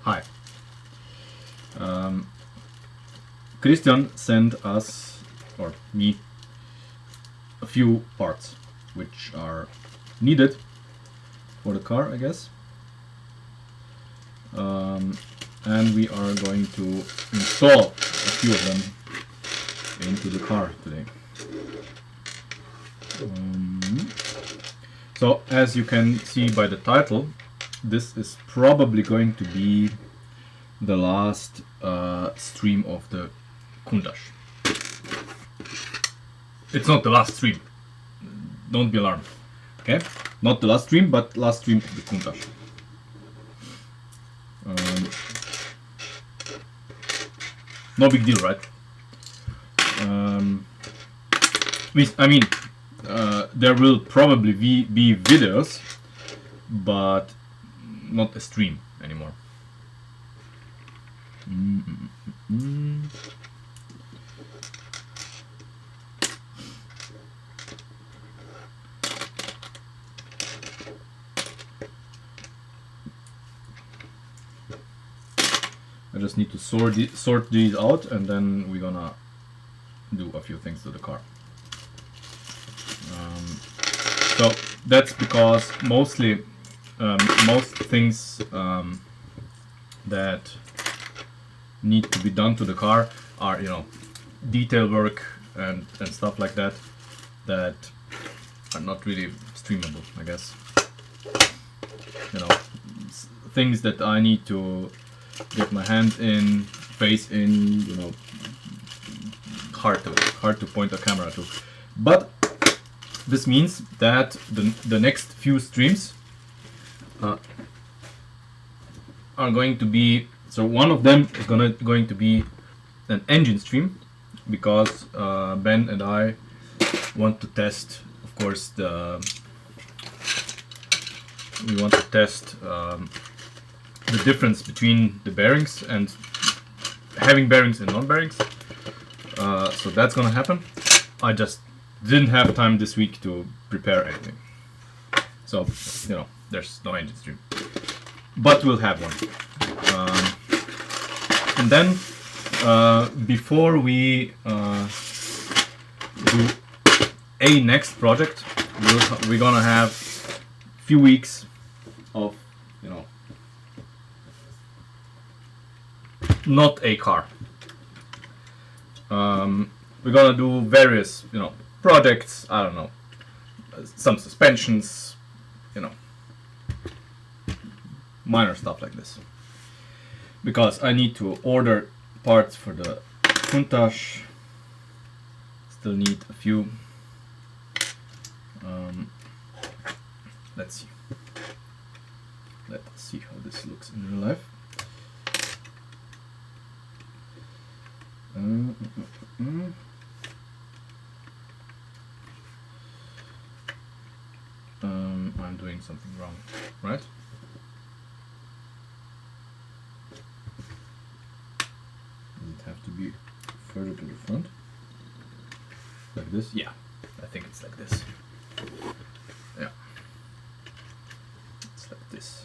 hi. Christian sent us, or me, a few parts which are needed for the car, I guess. And we are going to install a few of them into the car today. So as you can see by the title, this is probably going to be the last stream of the Countach. It's not the last stream, don't be alarmed, okay? Not the last stream, but last stream of the Countach. No big deal, right? There will probably be videos, but not a stream anymore. I just need to sort these out, and then we're gonna do a few things to the car. So that's because mostly most things that need to be done to the car are, detail work and stuff like that are not really streamable, I guess. Things that I need to get my hands in, face in, hard to point a camera to. But this means that the next few streams are going to be, so one of them is going to be an engine stream, because Ben and I want to test, of course, we want to test the difference between the bearings and having bearings and non-bearings. So that's gonna happen. I just didn't have time this week to prepare anything. So, there's no engine stream. But we'll have one. And then, before we do a next project, we're gonna have a few weeks of, not a car. We're gonna do various, projects, I don't know, some suspensions, minor stuff like this. Because I need to order parts for the Countach, still need a few. Let's see how this looks in real life. I'm doing something wrong, right? Does it have to be further to the front? Like this? Yeah, I think it's like this. Yeah, it's like this.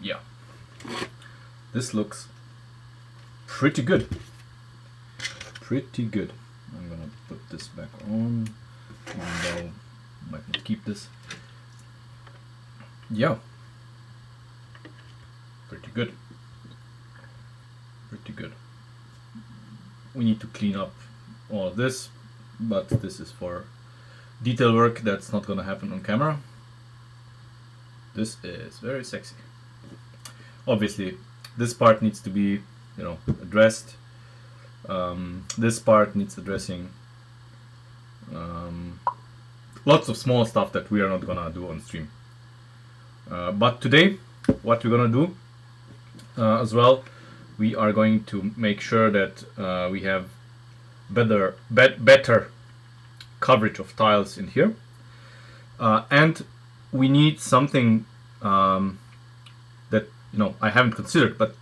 Yeah. This looks pretty good. Pretty good. I'm gonna put this back on, even though I might not keep this. Yeah. Pretty good. Pretty good. We need to clean up all of this, but this is for detail work that's not gonna happen on camera. This is very sexy. Obviously, this part needs to be, addressed. This part needs addressing. Lots of small stuff that we are not gonna do on stream. But today, what we're gonna do as well, we are going to make sure that we have better coverage of tiles in here, and we need something that I haven't considered, but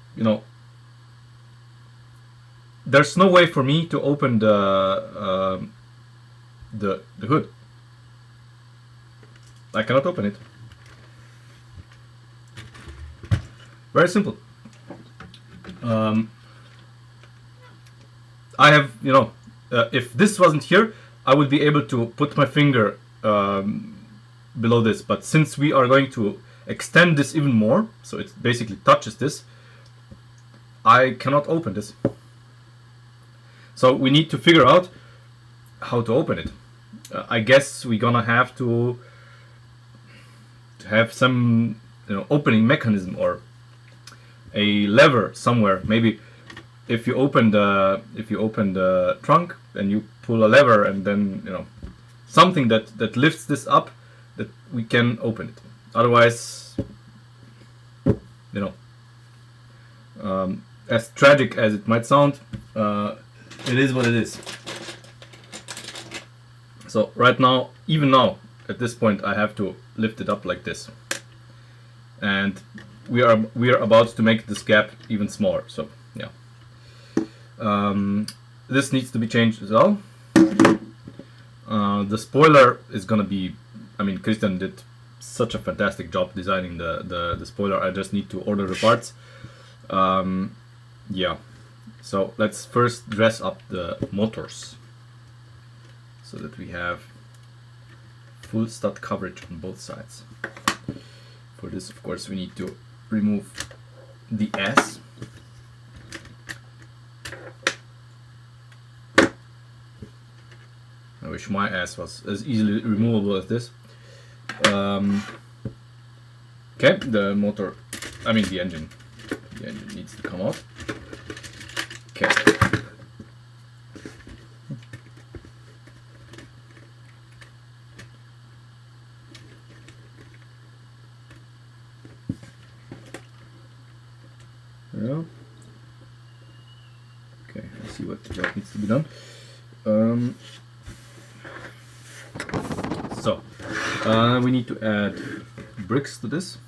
there's no way for me to open the hood. I cannot open it. Very simple. I have, you know, if this wasn't here, I would be able to put my finger below this. But since we are going to extend this even more, so it basically touches this, I cannot open this. So we need to figure out how to open it. I guess we're gonna have to have some, you know, opening mechanism or a lever somewhere. Maybe if you open the trunk and you pull a lever, and then, you know, something that lifts this up, that we can open it. Otherwise, you know, as tragic as it might sound, it is what it is. So right now, even now, at this point, I have to lift it up like this, and we are about to make this gap even smaller. So yeah, this needs to be changed as well. The spoiler is gonna be, I mean, Christian did such a fantastic job designing the spoiler. I just need to order the parts. Yeah, so let's first dress up the motors so that we have full stud coverage on both sides. For this, of course, we need to remove the S. I wish my ass was as easily removable as this. Okay, the motor, I mean the engine needs to come off. Okay. Yeah. Okay, I see what needs to be done. So we need to add bricks to this.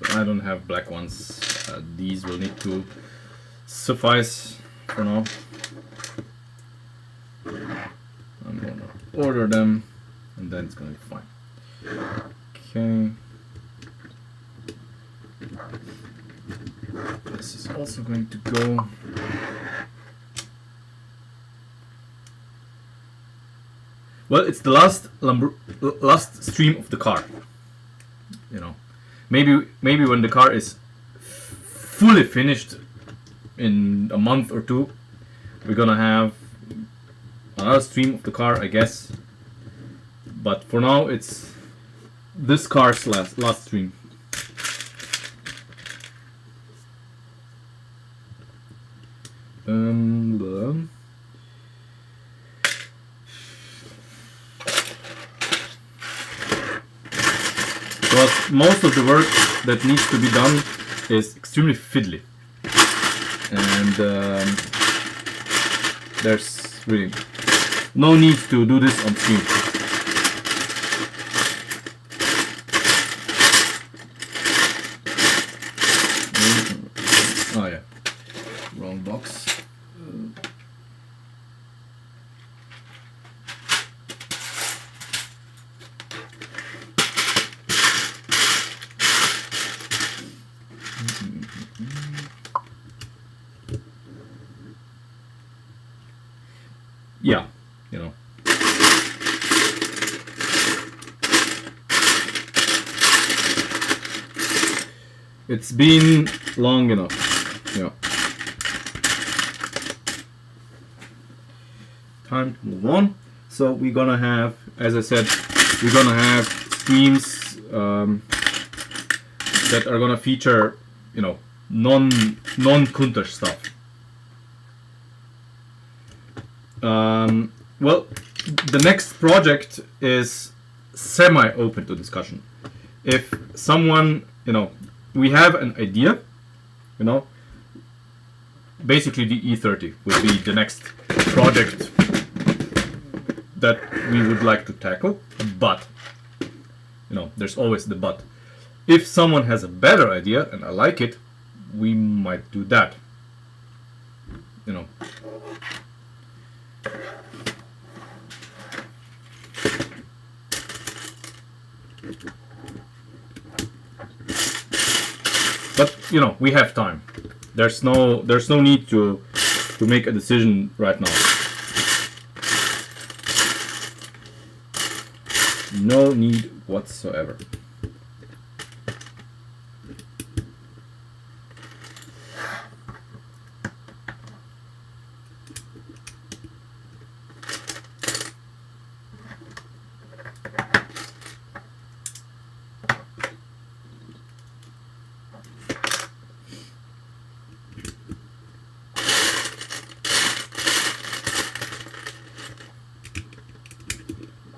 I don't have black ones. These will need to suffice for now. I'm gonna order them, and then it's gonna be fine. Okay. This is also going to go. Well, it's the last stream of the car. You know. Maybe when the car is fully finished in a month or two, we're gonna have another stream of the car, I guess. But for now, it's this car's last stream. Because most of the work that needs to be done is extremely fiddly, and there's really no need to do this on screen. Oh yeah, wrong box. Yeah, you know. It's been long enough. Yeah. Time to move on. So we're gonna have, as I said, we're gonna have streams that are gonna feature, you know, non-Countach stuff. Well, the next project is semi-open to discussion. if someone, we have an idea, basically the E30 would be the next project that we would like to tackle, but, there's always the but. If someone has a better idea and I like it, we might do that. But we have time. There's no need to make a decision right now. No need whatsoever.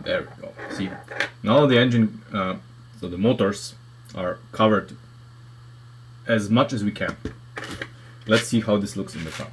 There we go. See, now the engine, so the motors are covered as much as we can. Let's see how this looks in the car.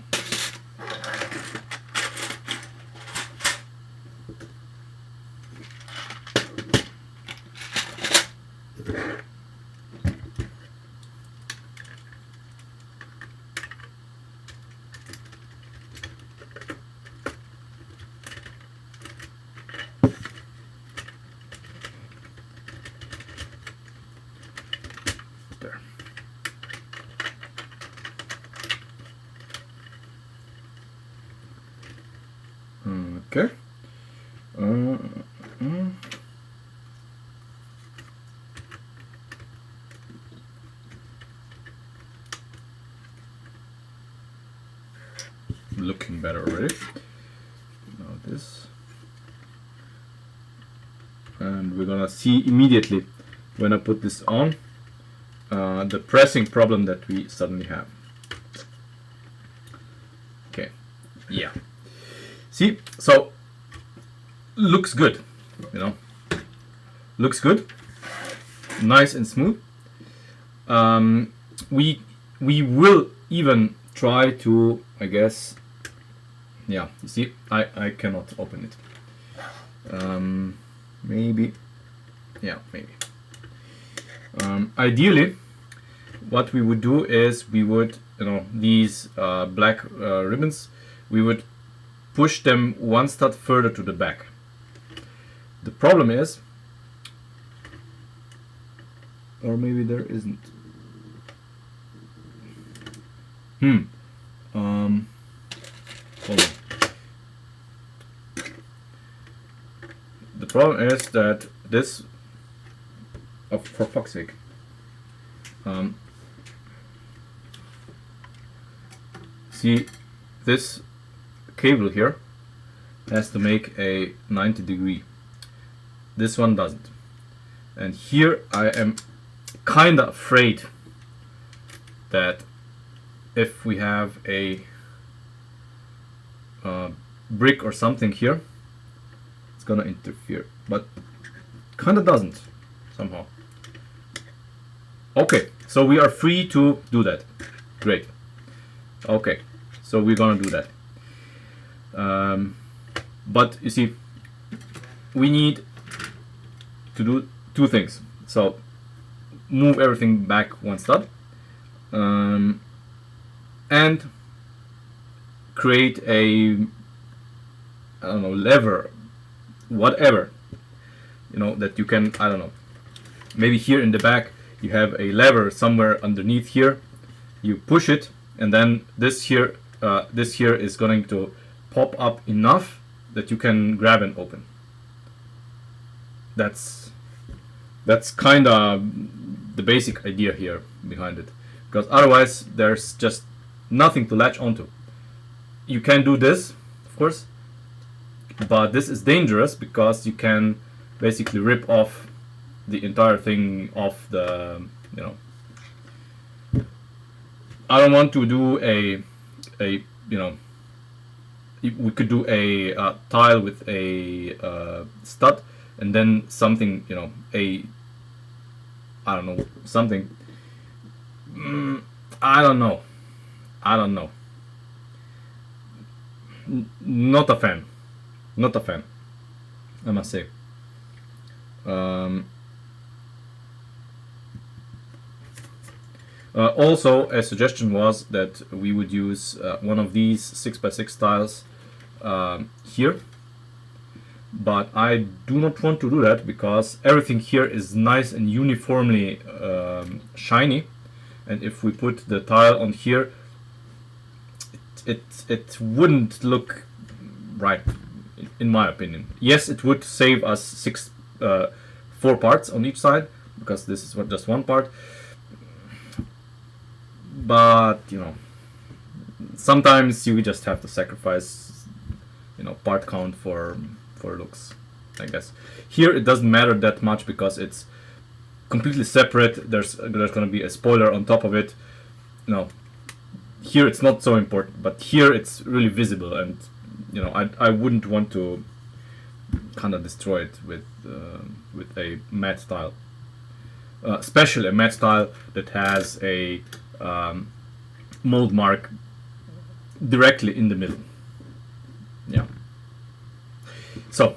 Okay. Looking better already. Now this. And we're gonna see immediately when I put this on the pressing problem that we suddenly have. Okay. Yeah. See, so looks good, looks good, nice and smooth. We will even try to, I guess, yeah. You see, I cannot open it. Maybe, yeah, maybe. Ideally, what we would do is we would, these black ribbons, we would push them one stud further to the back. The problem is, or maybe there isn't. Hold on. The problem is that this, oh, for fuck's sake. See, this cable here has to make a 90 degree. This one doesn't. And here I am kinda afraid that if we have a brick or something here, it's gonna interfere, but kinda doesn't somehow. Okay, so we are free to do that. Great. Okay, so we're gonna do that. But you see, we need to do two things. So move everything back one stud, and create a, I don't know, lever, whatever, that you can, I don't know, maybe here in the back you have a lever somewhere underneath here, you push it, and then this here is going to pop up enough that you can grab and open. That's kind of the basic idea here behind it, because otherwise there's just nothing to latch onto. You can do this, of course, but this is dangerous because you can basically rip off the entire thing off the, I don't want to do a we could do a tile with a stud, and then something, a I don't know, something. I don't know. I don't know. Not a fan. Not a fan, I must say. Also, a suggestion was that we would use one of these 6x6 tiles here, but I do not want to do that because everything here is nice and uniformly shiny, and if we put the tile on here, it wouldn't look right, in my opinion. Yes, it would save us 4 parts on each side, because this is just one part. But you know, sometimes you just have to sacrifice, you know, part count for looks, I guess. Here it doesn't matter that much because it's completely separate. There's gonna be a spoiler on top of it. No, here it's not so important, but here it's really visible, and you know, I wouldn't want to kind of destroy it with a matte tile, especially a matte tile that has a mold mark directly in the middle. Yeah. So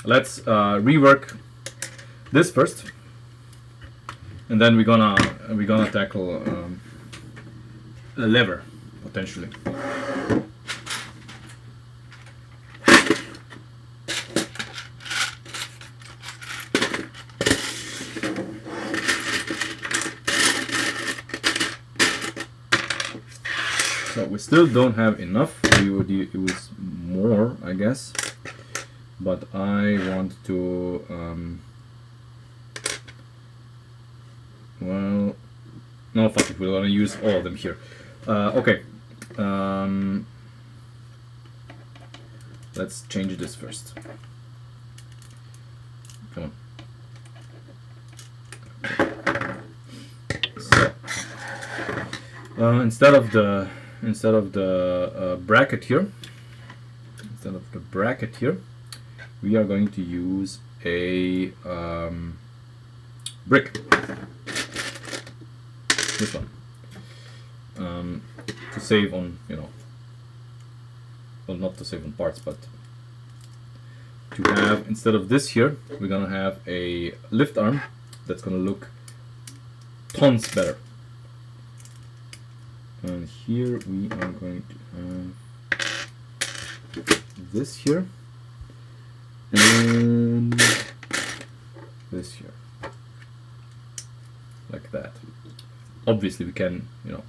let's rework this first, and then we're gonna tackle a lever potentially. So we still don't have enough. We would use more, I guess, but I want to well, no, fuck it, we're gonna use all of them here. Okay, let's change this first. Come on. So instead of the bracket here, we are going to use a brick. This one, to save on, you know, well, not to save on parts, but to have, instead of this here, we're gonna have a lift arm that's gonna look tons better. And here we are going to have this here and this here, like that. Obviously we can, you know,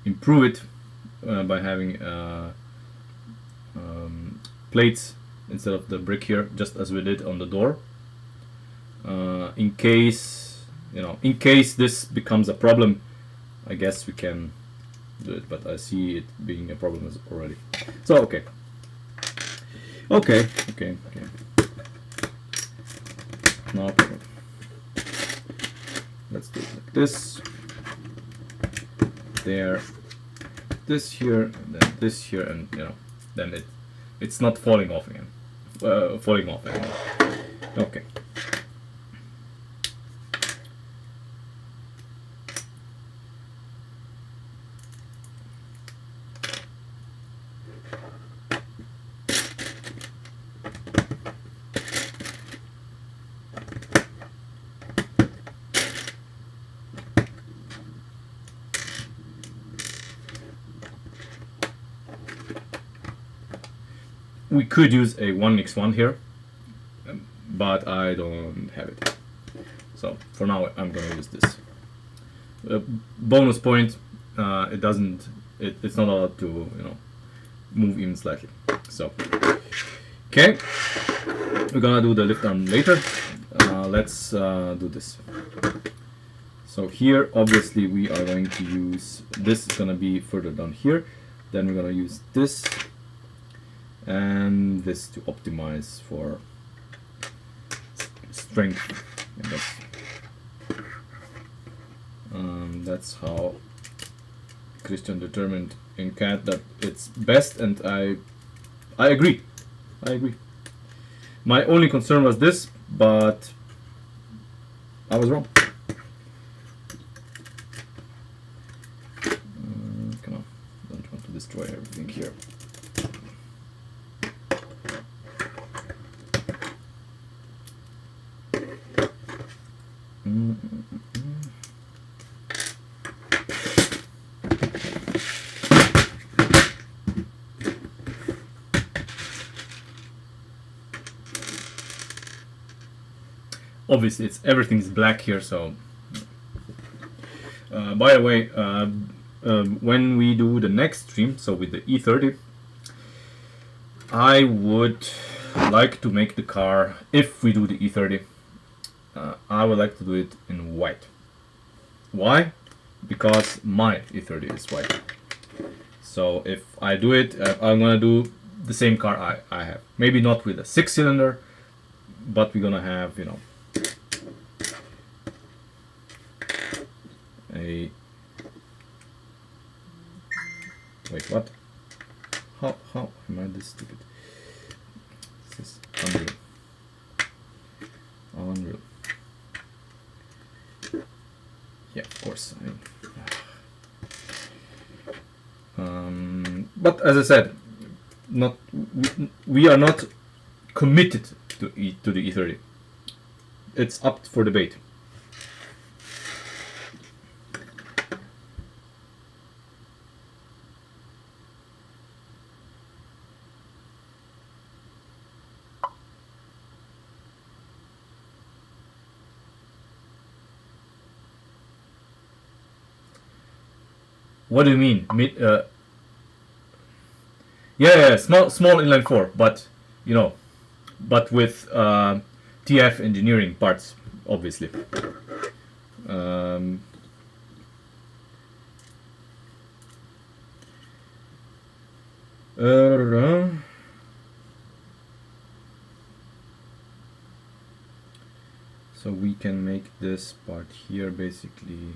improve it by having plates instead of the brick here, just as we did on the door, in case, you know, in case this becomes a problem. I guess we can do it, but I see it being a problem already. So okay. No problem. Let's do it like this. There, this here, and then this here, and you know, then it's not falling off again. Okay. We could use a 1x1 here, but I don't have it. So for now, I'm going to use this. Bonus point: it's not allowed to, you know, move even slightly. So okay, we're gonna do the lift arm later. Let's do this. So here, obviously, we are going to use this. Is gonna be further down here. Then we're gonna use this and this to optimize for strength, I guess. That's how Christian determined in CAD that it's best, and I agree. My only concern was this, but I was wrong. destroy everything here. Obviously, everything's black here, so. By the way, when we do the next stream, so with the E30, I would like to make the car, if we do the E30, I would like to do it in white. Why? Because my E30 is white. So if I do it, I'm gonna do the same car I have. Maybe not with a 6-cylinder, but we're gonna have, you know, a... Wait, what? How am I this stupid? This is unreal. Unreal. Yeah, of course. But as I said, we are not committed to the E30. It's up for debate. What do you mean? Yeah, small inline 4, but you know, but with TF engineering parts, obviously. So we can make this part here basically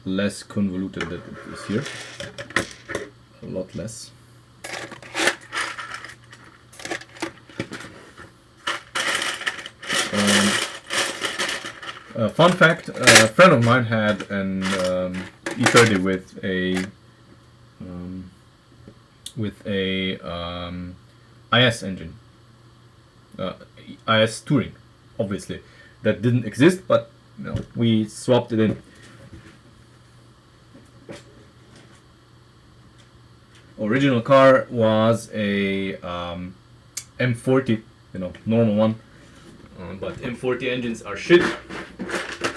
less convoluted than it is here. A lot less. Fun fact, a friend of mine had an E30 with a IS engine, IS Touring, obviously. That didn't exist, but you know, we swapped it in. Original car was a M40, you know, normal one, but M40 engines are shit.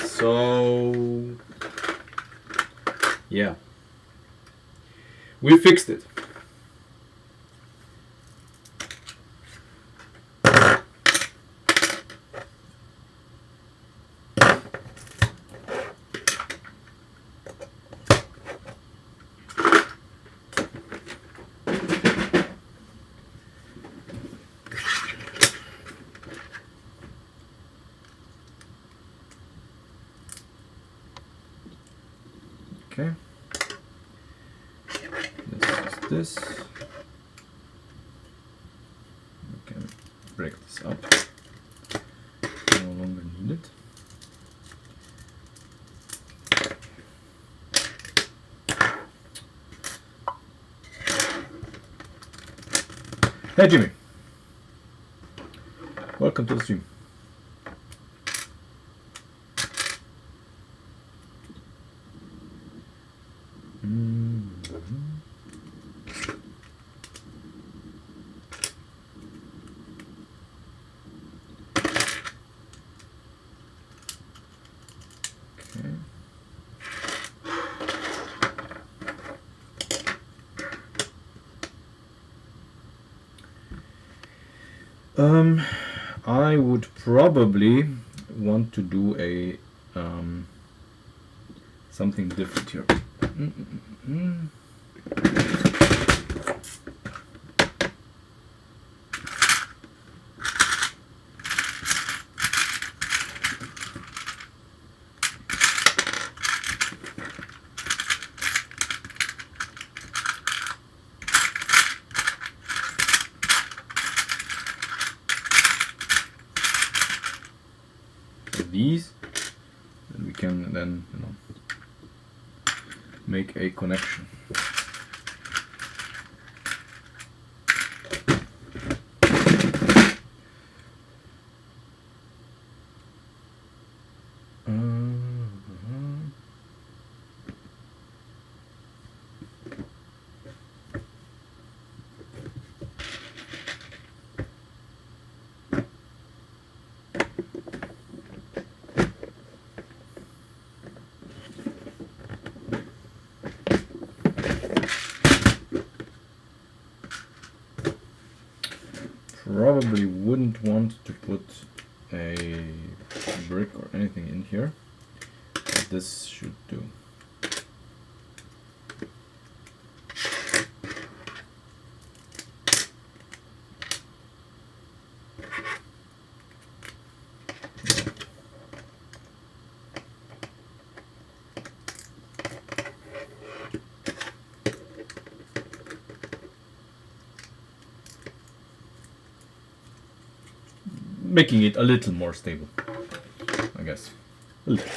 So yeah, we fixed it. Okay, this is this. We can break this up. No longer needed. Hey Jimmy, welcome to the stream. I would probably want to do a something different here. These, and we can then, you know, make a connection. probably wouldn't want to put a brick or anything in here, but this should do. Making it a little more stable, I guess. A little.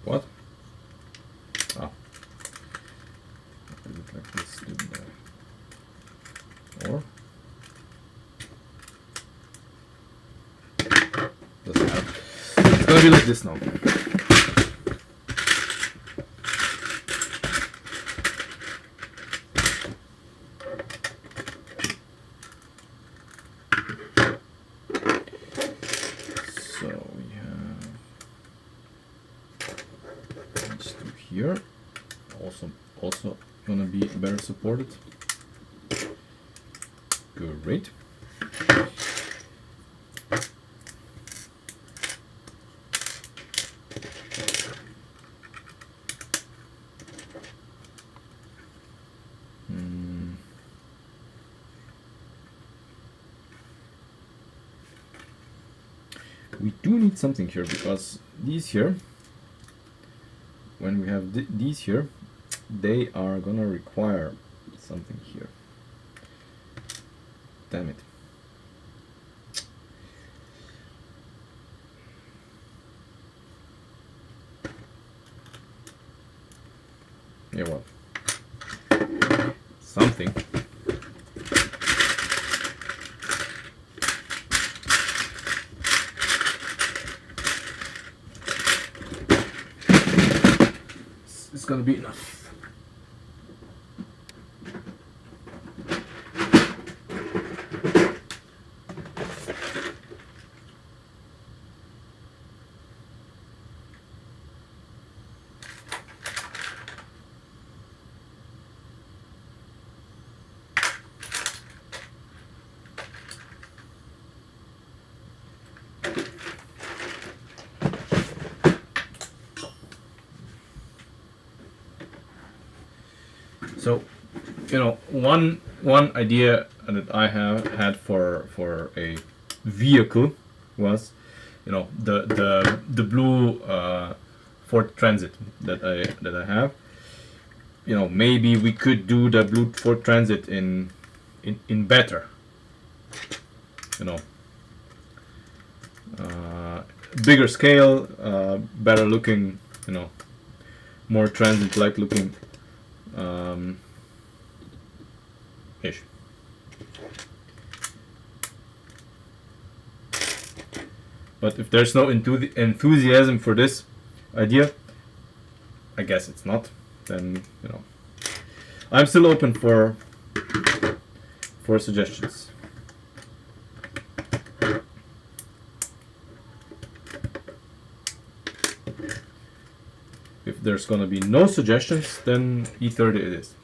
What? Ah. Is it like this? Or? Doesn't matter. It's gonna be like this now. Here, also gonna be better supported. Great. We do need something here because these here, when we have these here, they are gonna require something here. Damn it. Yeah, well, something. It's gonna be enough. So, you know, one idea that I have had for a vehicle was, you know, the blue Ford Transit that I have. You know, maybe we could do the blue Ford Transit in better. You know, bigger scale, better looking. You know, more transit-like looking. Ish. But if there's no enthusiasm for this idea, I guess it's not. Then, you know, I'm still open for suggestions. If there's gonna be no suggestions, then E30 it is.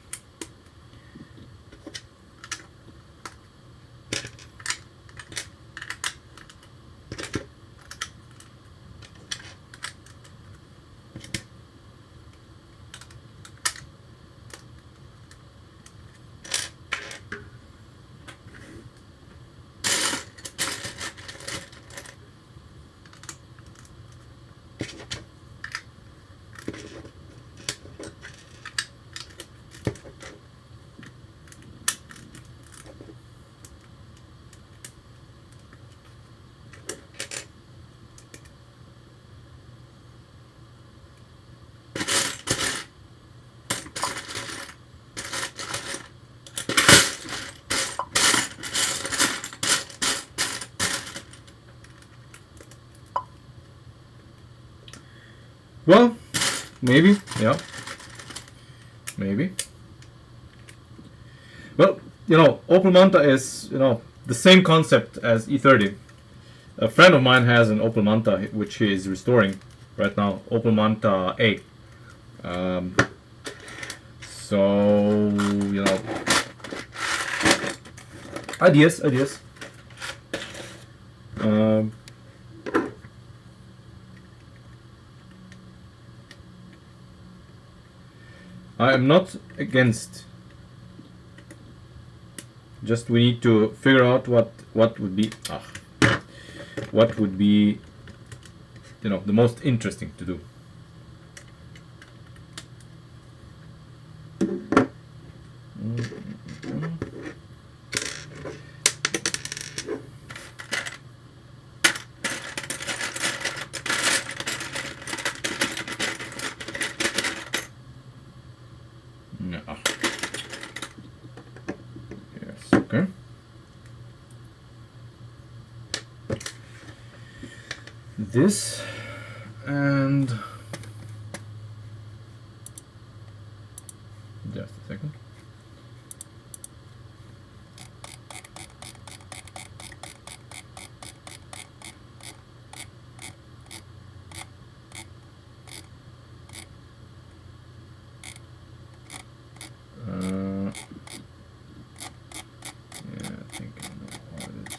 Well, maybe, yeah, maybe. Well, Opel Manta is, the same concept as E30. A friend of mine has an Opel Manta which he is restoring right now, Opel Manta A. Um, so, ideas. Um, I am not against. Just we need to figure out what would be the most interesting to do. Yeah. Yes. Okay. This and just a second. Yeah, I think I know how it is.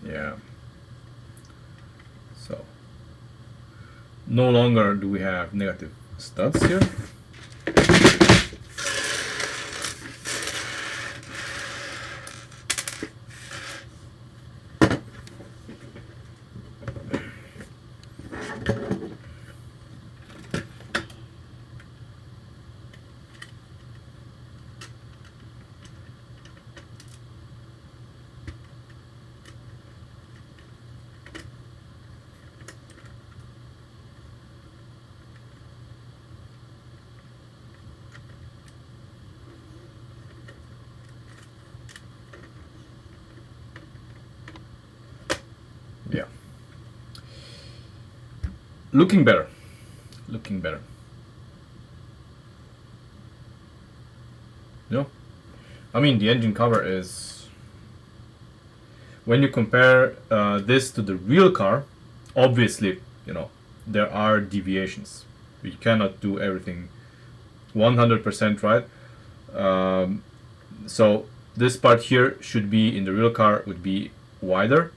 Yeah. So no longer do we have negative studs here. Yeah. Looking better. Looking better. No? I mean, the engine cover is... When you compare this to the real car, obviously, there are deviations. We cannot do everything 100% right. So this part here should be, in the real car, would be wider,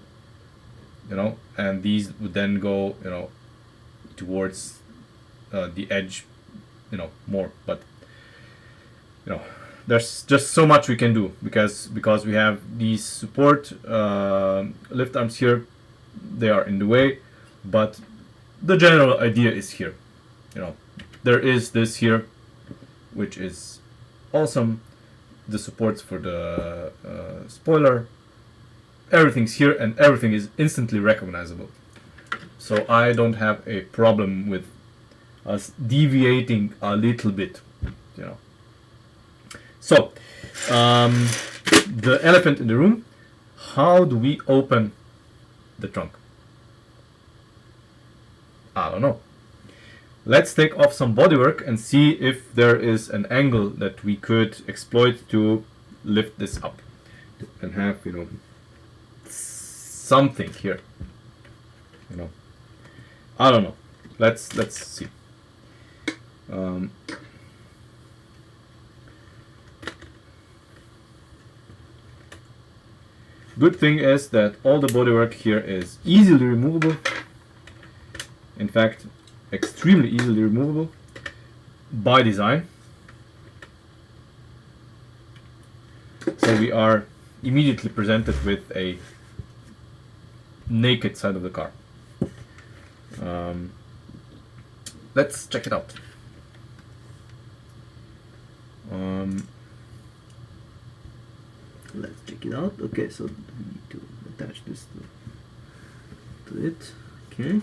and these would then go, towards the edge, more. But there's just so much we can do because we have these support lift arms here. They are in the way, but the general idea is here. There is this here, which is awesome, the supports for the spoiler. Everything's here and everything is instantly recognizable. So I don't have a problem with us deviating a little bit, you know. So, the elephant in the room, how do we open the trunk? I don't know. Let's take off some bodywork and see if there is an angle that we could exploit to lift this up and have, you know, something here. You know, I don't know. Let's see. Good thing is that all the bodywork here is easily removable. In fact, extremely easily removable by design. So we are immediately presented with a naked side of the car. Let's check it out. Let's check it out. Okay, so we need to attach this to it. Okay.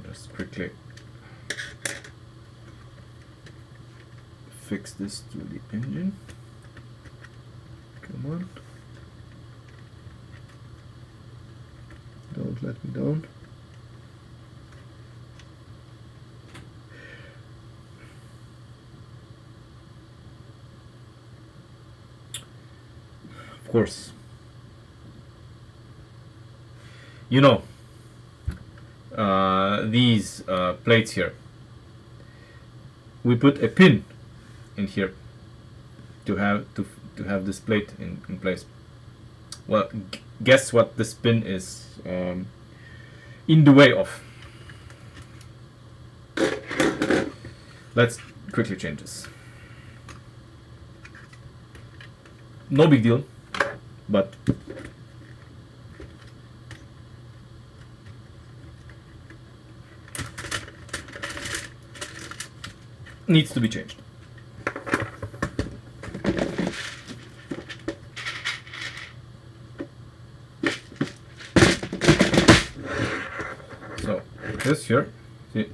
Just quickly fix this to the engine. Come on. Don't let me down. Of course. You know, these plates here. We put a pin in here to have this plate in place. Well, guess what this pin is in the way of. Let's quickly change this. No big deal, but needs to be changed. So this here, see,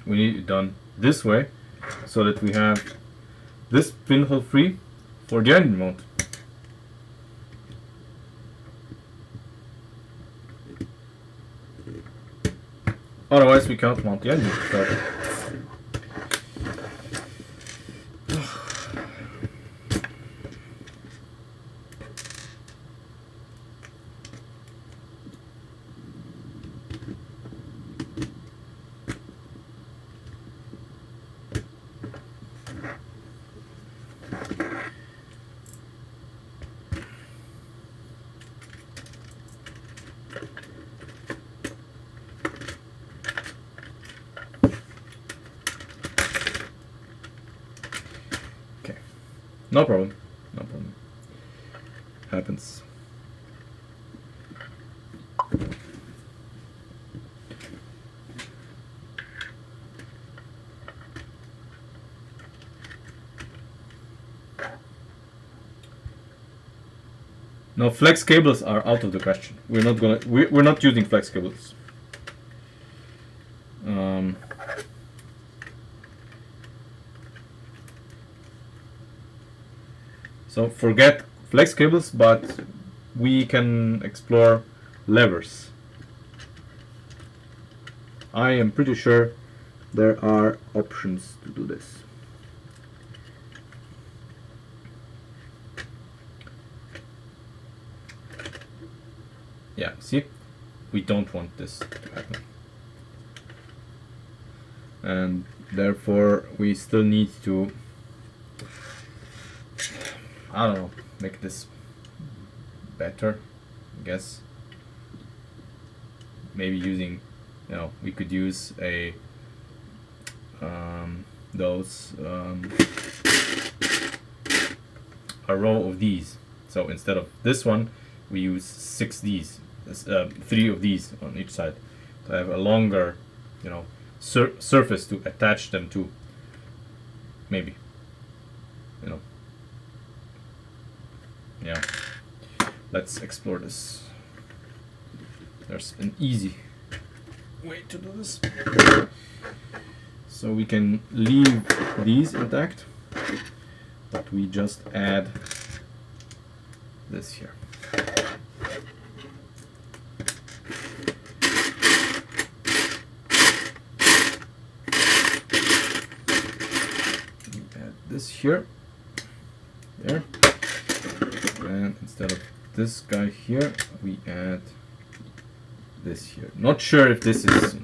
we need it done this way so that we have this pinhole free for the engine mount. Otherwise we can't mount the engine. So no problem, no problem. Happens. Now flex cables are out of the question. We're not using flex cables. So forget flex cables, but we can explore levers. I am pretty sure there are options to do this. Yeah, see? We don't want this to happen. and therefore we still need to, I don't know, make this better, I guess. Maybe using, we could use a a row of these. So instead of this one, we use 6 these, 3 of these on each side, to have a longer, surface to attach them to. Maybe, yeah. Let's explore this. There's an easy way to do this. So we can leave these intact, but we just add this here. We add this here, there, and instead of this guy here, we add this here. Not sure if this is,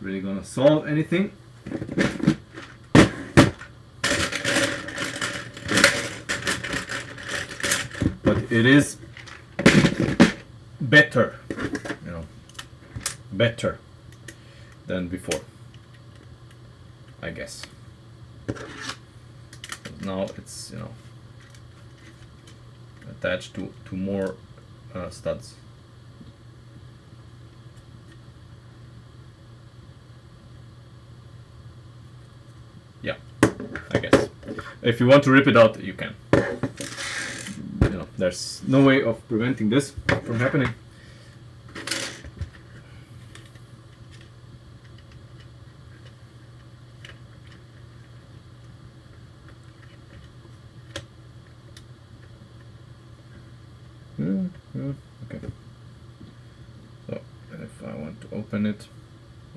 really gonna solve anything. But it is better, better than before, I guess. Now it's, attached to more studs. Yeah, I guess. If you want to rip it out, you can. There's no way of preventing this from happening. Okay. So if I want to open it,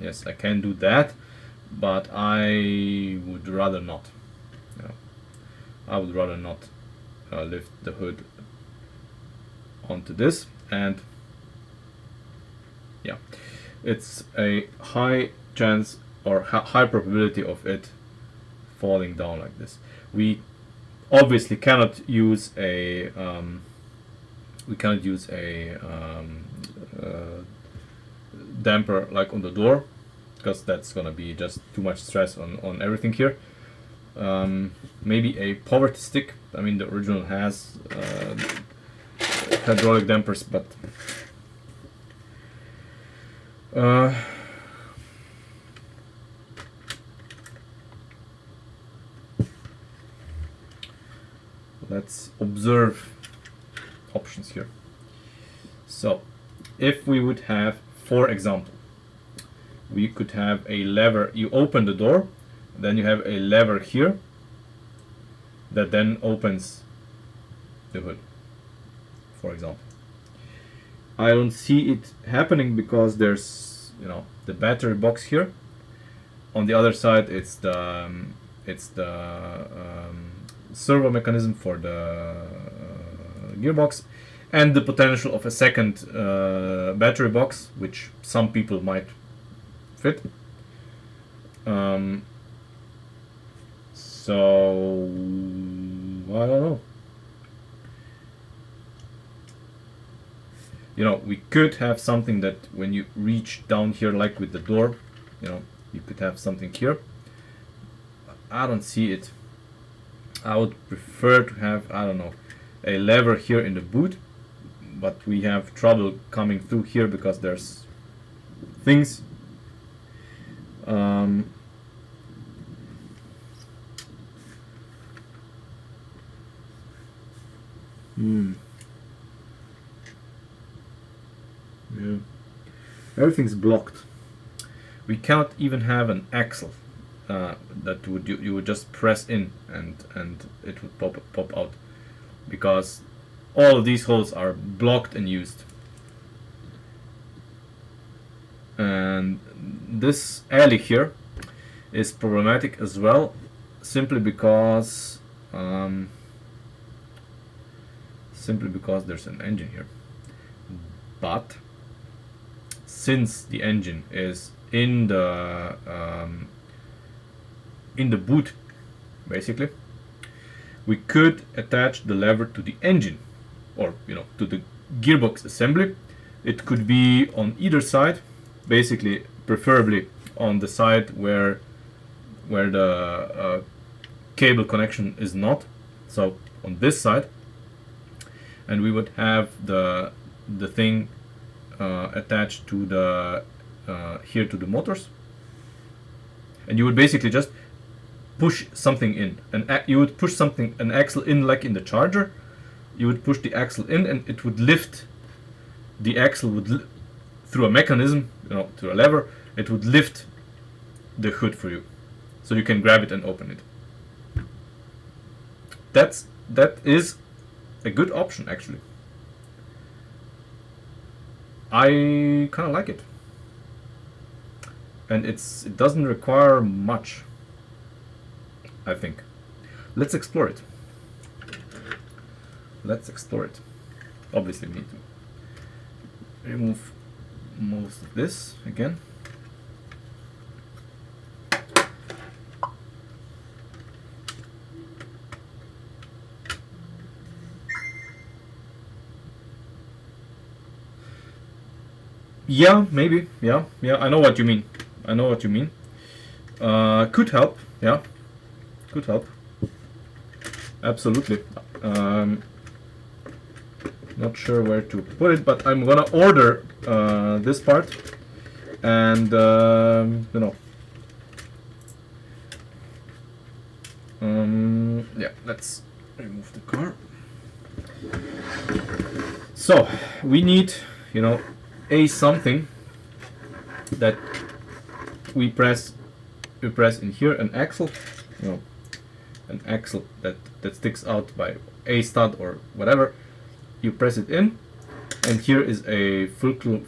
yes, I can do that, but I would rather not. I would rather not lift the hood onto this, and yeah, it's a high chance or high probability of it falling down like this. We obviously cannot use a damper like on the door, because that's gonna be just too much stress on everything here. Maybe a poverty stick. I mean, the original has hydraulic dampers, but let's observe options here. So if we would have, for example, we could have a lever. You open the door, then you have a lever here that then opens the hood, for example. I don't see it happening because there's, the battery box here. On the other side, it's the servo mechanism for the gearbox, and the potential of a second battery box, which some people might fit. So I don't know. We could have something that when you reach down here, like with the door, you could have something here. I don't see it. I would prefer to have, I don't know, a lever here in the boot, but we have trouble coming through here because there's things. Yeah. Everything's blocked. We cannot even have an axle that you would just press in and it would pop out, because all of these holes are blocked and used. And this alley here is problematic as well, simply because there's an engine here. But since the engine is in the boot, basically, we could attach the lever to the engine, or to the gearbox assembly. It could be on either side, basically, preferably on the side where the cable connection is not, so on this side, and we would have the thing attached to the here to the motors, and you would basically just push something in, and you would push an axle in, like in the charger. You would push the axle in, and it would lift. The axle would through a mechanism, through a lever, it would lift the hood for you, so you can grab it and open it. That is a good option, actually. I kind of like it, and it doesn't require much, I think. Let's explore it. Obviously, we need to remove most of this again. Yeah, maybe. Yeah, I know what you mean. Could help. Yeah, could help. Absolutely. Not sure where to put it, but I'm gonna order this part, and yeah, let's remove the car. So we need, something that we press in here, an axle, an axle that sticks out by a stud or whatever. You press it in, and here is a fulcrum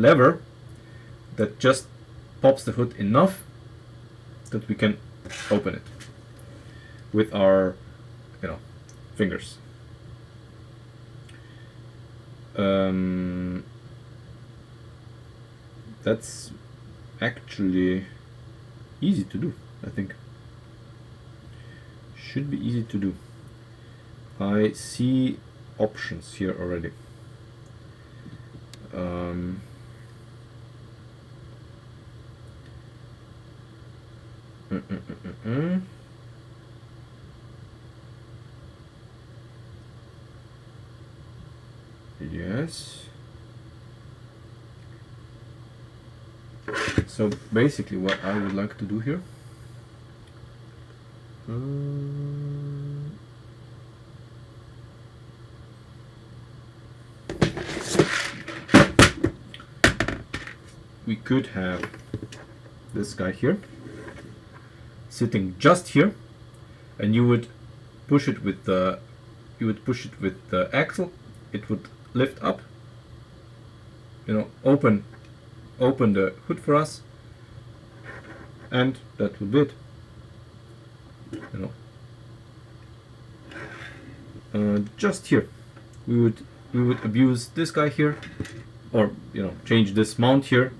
lever that just pops the hood enough that we can open it with our fingers. That's actually easy to do, I think. Should be easy to do. I see options here already. Yes. So basically what I would like to do here, we could have this guy here sitting just here, and you would push it with the axle. It would lift up, open the hood for us, and that would be it. Just here we would abuse this guy here, or change this mount here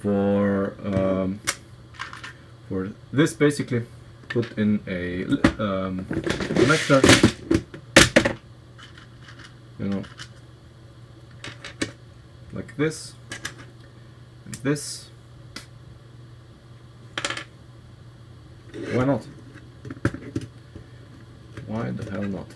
for this, basically put in a connector, like this and this. Why not? Why the hell not?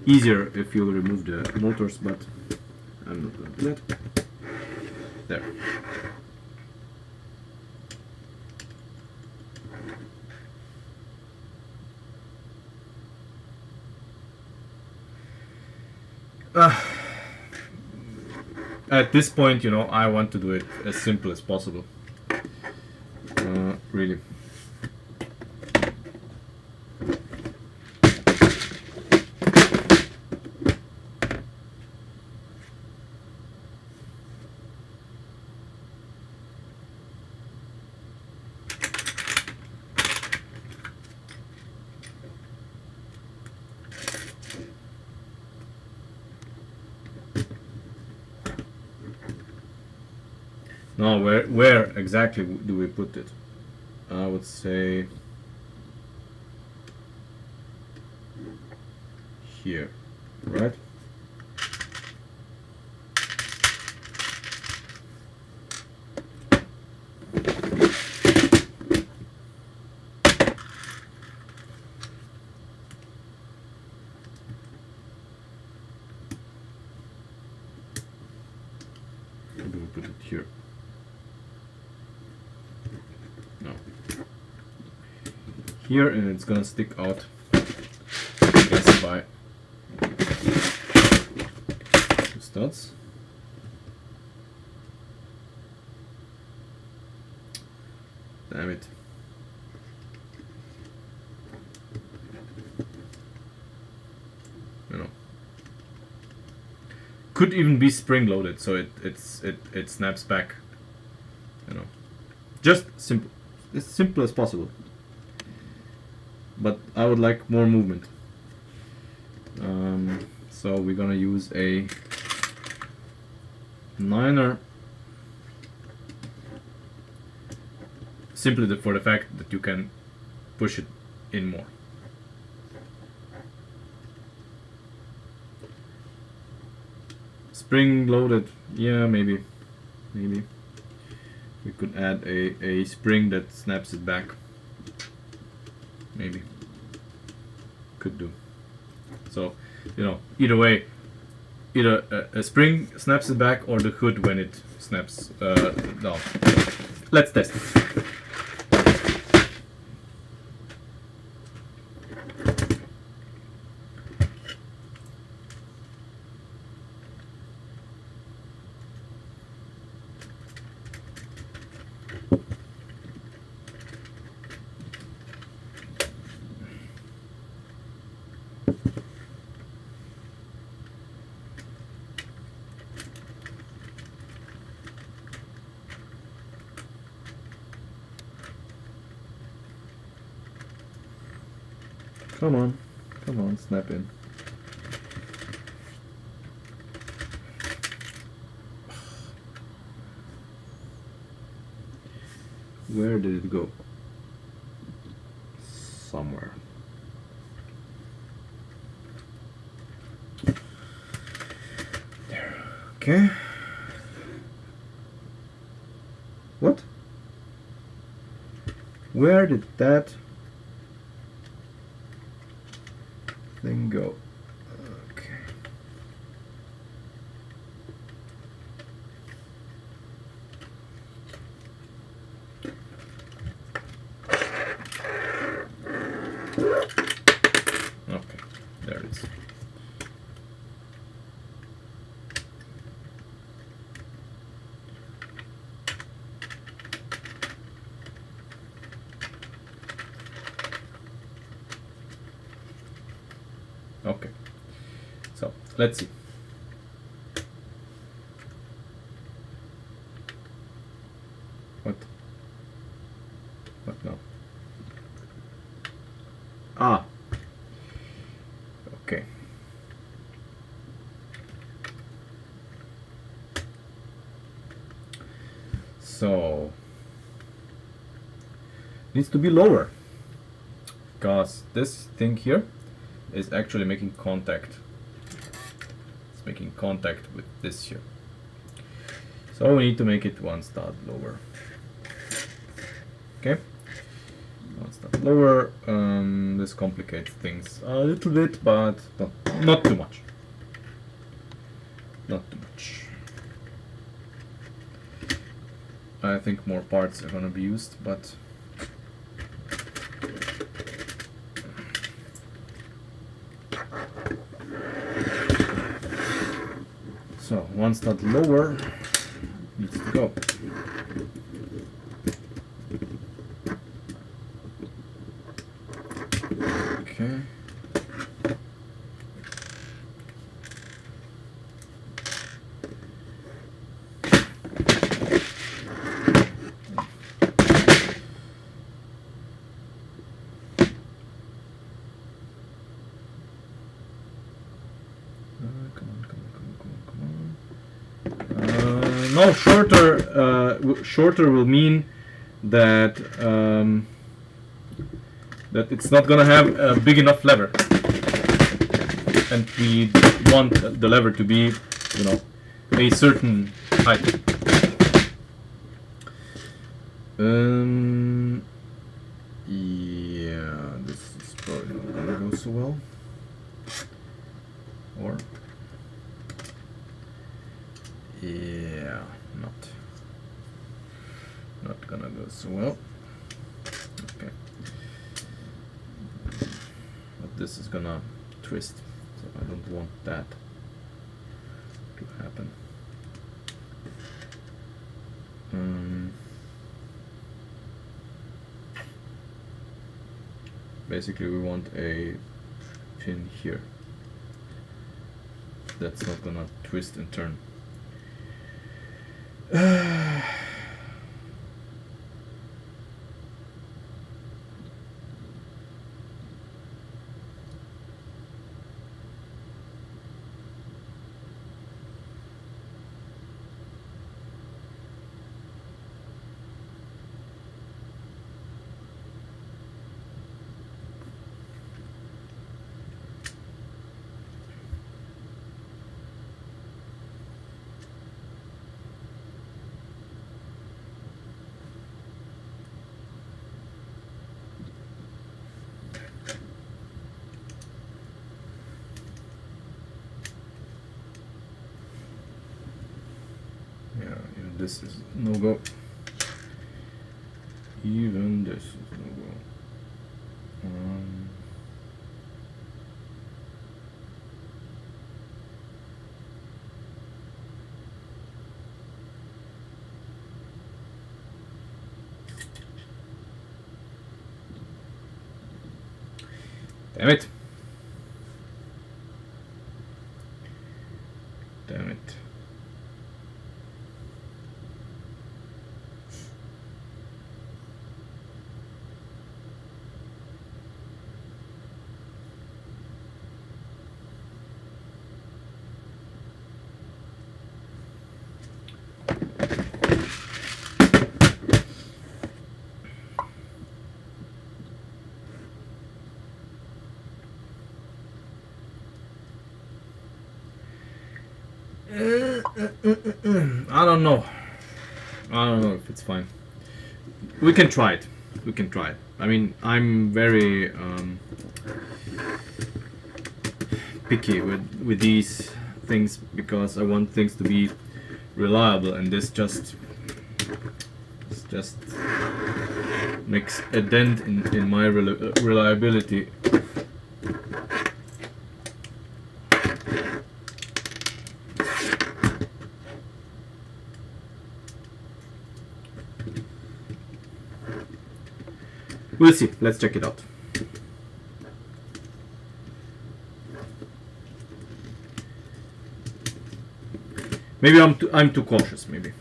Easier if you remove the motors, but I'm not going to do that. There. At this point, you know, I want to do it as simple as possible. Really. Now, where exactly do we put it? I would say here, right? Or do we put it here? No. Here, and it's gonna stick out, I guess, by two studs. Damn it. You know. Could even be spring loaded, so it snaps back. You know. Just simple. As simple as possible. But I would like more movement. So we're gonna use a 9er. Simply for the fact that you can push it in more. Spring loaded, yeah, maybe. We could add a spring that snaps it back. Maybe. Could do. So, you know, either way, either a spring snaps it back or the hood when it snaps down. Let's test it. Come on, snap in. Where did it go? Somewhere. There. Okay. What? Where did that thing go? Okay. Okay, there it is. Okay, so let's see. What now? Ah, okay. So needs to be lower because this thing here is actually making contact. It's making contact with this here. So we need to make it one stud lower. Okay, one stud lower. This complicates things a little bit, but not too much. Not too much. I think more parts are gonna be used, but So one stud lower needs to go. Okay. No, shorter will mean that that it's not gonna have a big enough lever, and we want the lever to be, you know, a certain height. Yeah, this is probably not gonna go so well. Or yeah, not gonna go so well. Okay, but this is gonna twist, so I don't want that to happen. Basically, we want a pin here that's not gonna twist and turn. This is no go. Even this is no go. Damn it. Damn it. I don't know. I don't know if it's fine. We can try it. We can try it. I mean, I'm very picky with these things because I want things to be reliable, and this just makes a dent in my reliability. We'll see. Let's check it out. Maybe I'm too cautious. Maybe.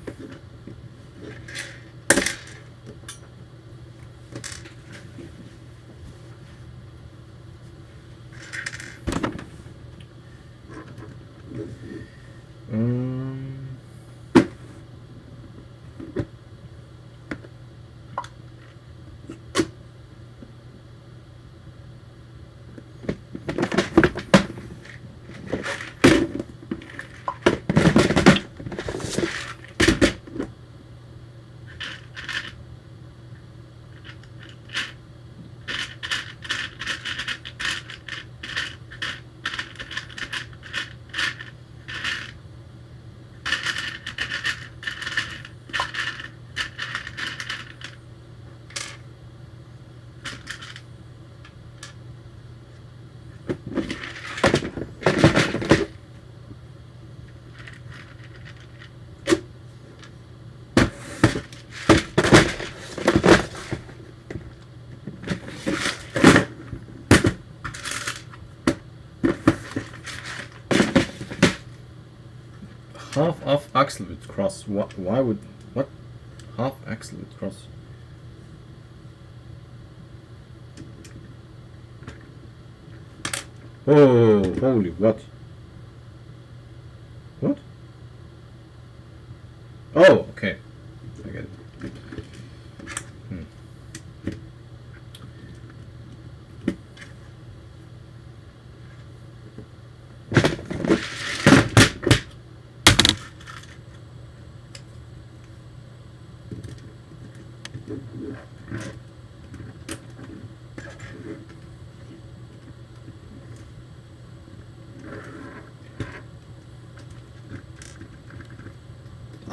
Half of axle with cross. Why would what? Half axle with cross. Oh, holy what? What? Oh, okay. I get it.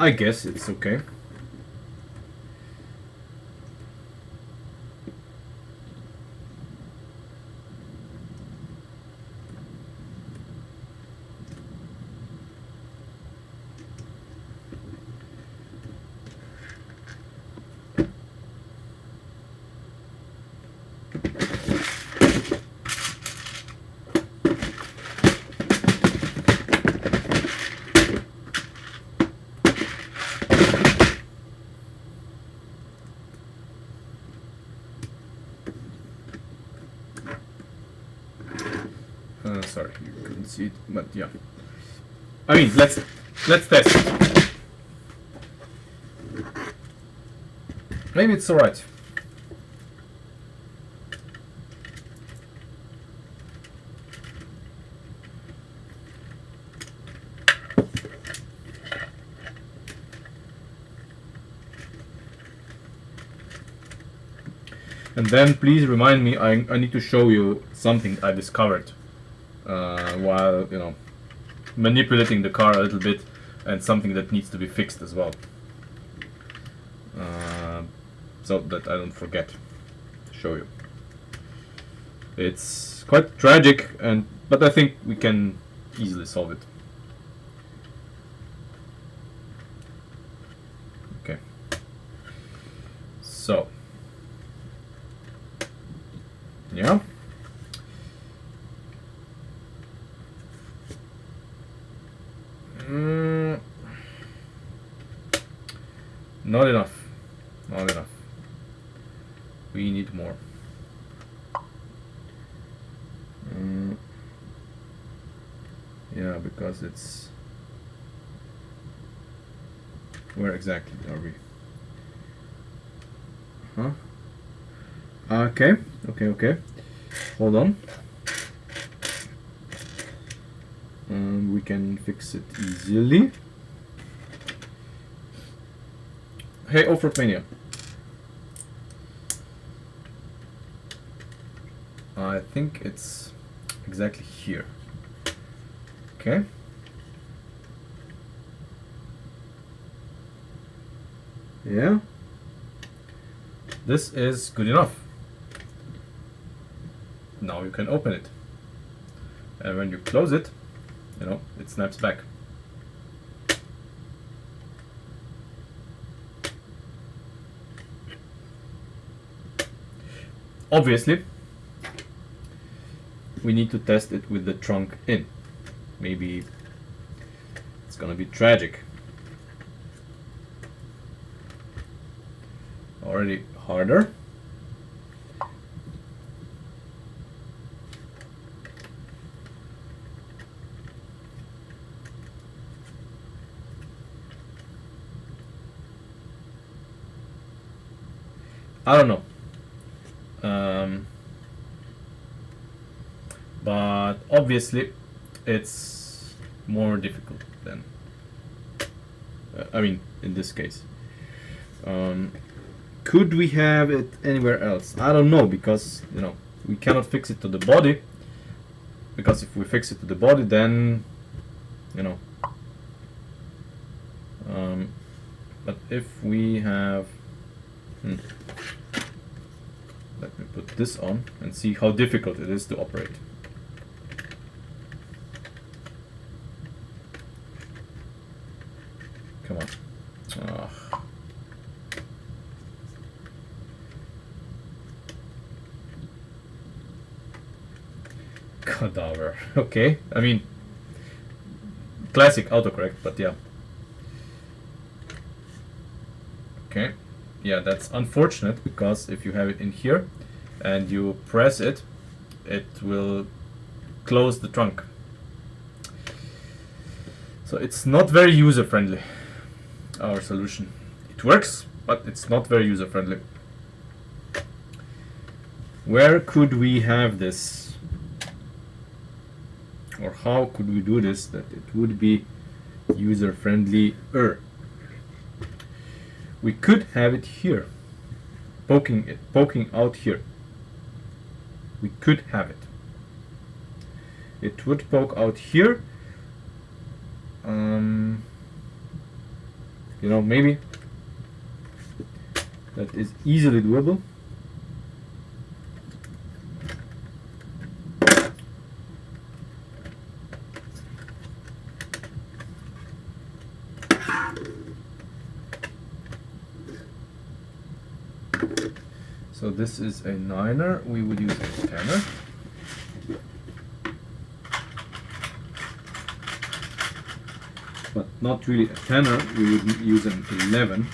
I guess it's okay. Sorry, you couldn't see it, but yeah. I mean, let's test it. Maybe it's alright. And then please remind me, I need to show you something I discovered while, you know, manipulating the car a little bit, and something that needs to be fixed as well. So that I don't forget to show you. It's quite tragic, but I think we can easily solve it. Okay. So. Yeah. Not enough. Not enough. We need more. Yeah, because it's... Where exactly are we? Huh? Okay. Hold on. We can fix it easily. Hey, Off-Road Mania. I think it's exactly here. Okay. Yeah. This is good enough. Now you can open it. And when you close it, you know, it snaps back. Obviously, we need to test it with the trunk in. Maybe it's gonna be tragic. Already harder. I don't know. But obviously it's more difficult than I mean, in this case. Could we have it anywhere else? I don't know, because, you know, we cannot fix it to the body, because if we fix it to the body, then, you know, but if we have let me put this on and see how difficult it is to operate. Come on. Oh. Cadaver. Okay. I mean, classic autocorrect, but yeah. Okay, yeah, that's unfortunate, because if you have it in here and you press it, it will close the trunk. So it's not very user friendly, our solution. It works, but it's not very user friendly. Where could we have this? Or how could we do this that it would be user friendly-er? We could have it here, poking out here. We could have it. It would poke out here. You know, maybe that is easily doable. So this is a 9er, we would use a 10er. But not really a 10er, we would use an 11.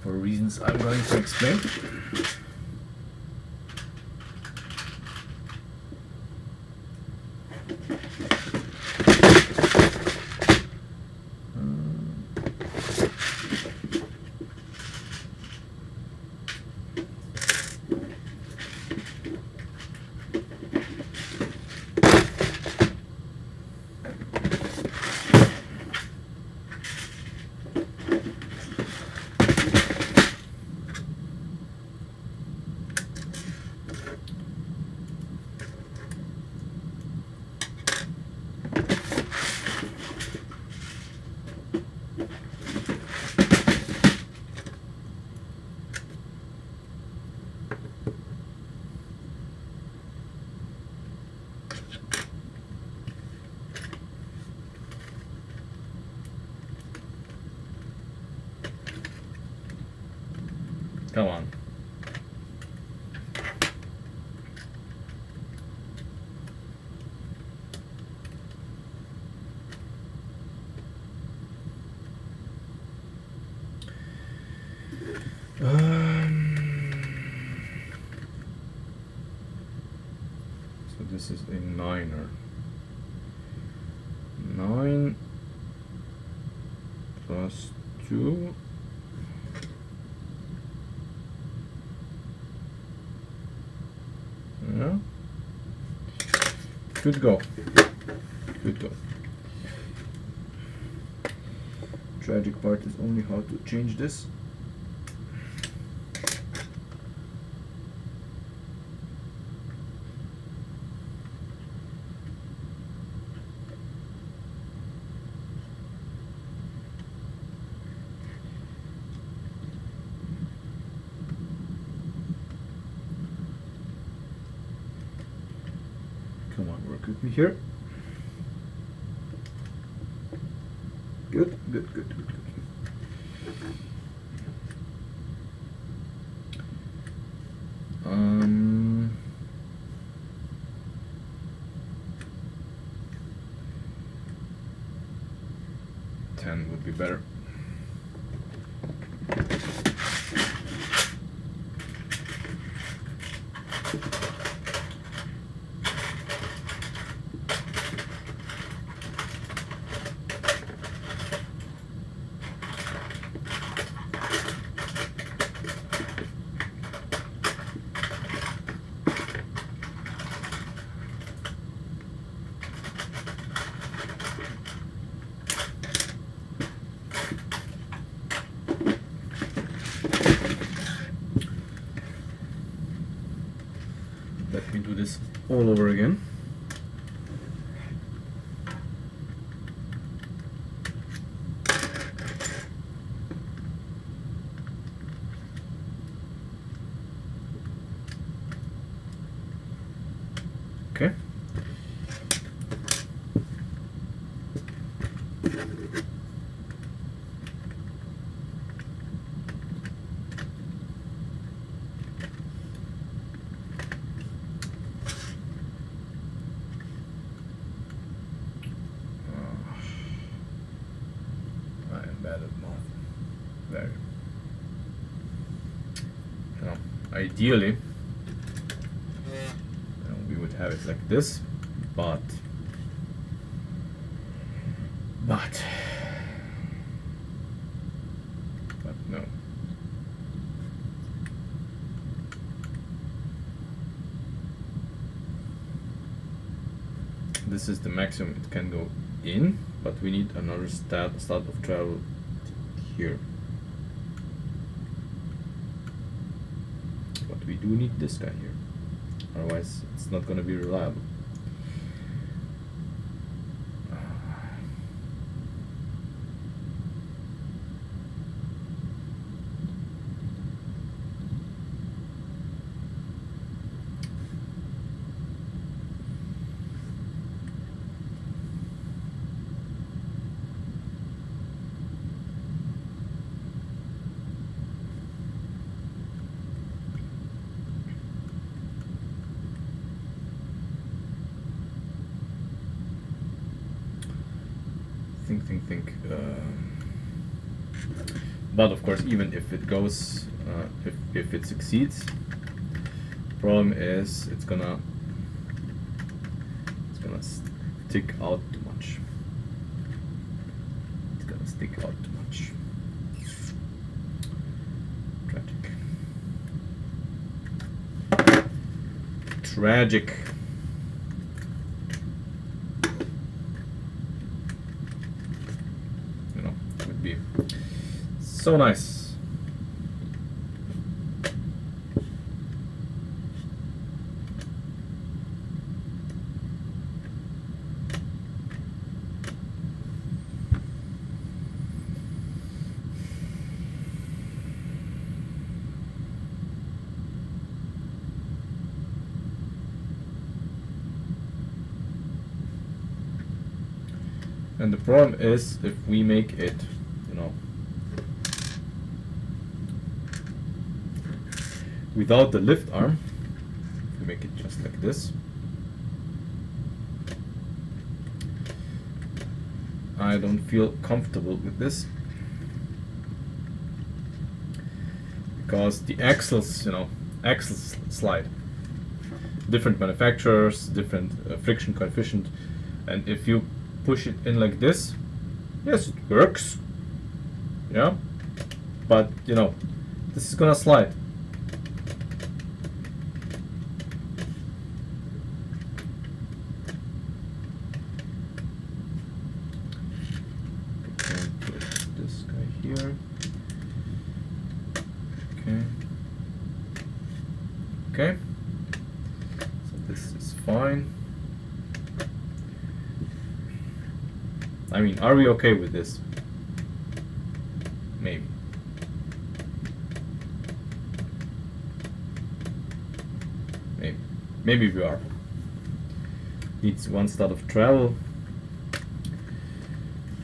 For reasons I'm going to explain. Come on. So this is a 9er. 9 plus 2. Yeah. Good go. Good go. Tragic part is only how to change this. Come on, work with me here. Good, good, good, good, good. 10 would be better. Let me do this all over again. Okay. ideally we would have it like this, but no. This is the maximum it can go in, but we need another start of travel here. But we do need this guy here, otherwise it's not going to be reliable. Think. But of course, even if it goes, if it succeeds, the problem is it's gonna stick out too much. It's gonna stick out too much. Tragic. So nice. And the problem is if we make it, without the lift arm, if we make it just like this, I don't feel comfortable with this, because the axles, axles slide. Different manufacturers, different friction coefficient, and if you push it in like this, yes, it works, yeah, but this is gonna slide. Okay, so this is fine. I mean, are we okay with this? Maybe. Maybe we are. Needs one start of travel.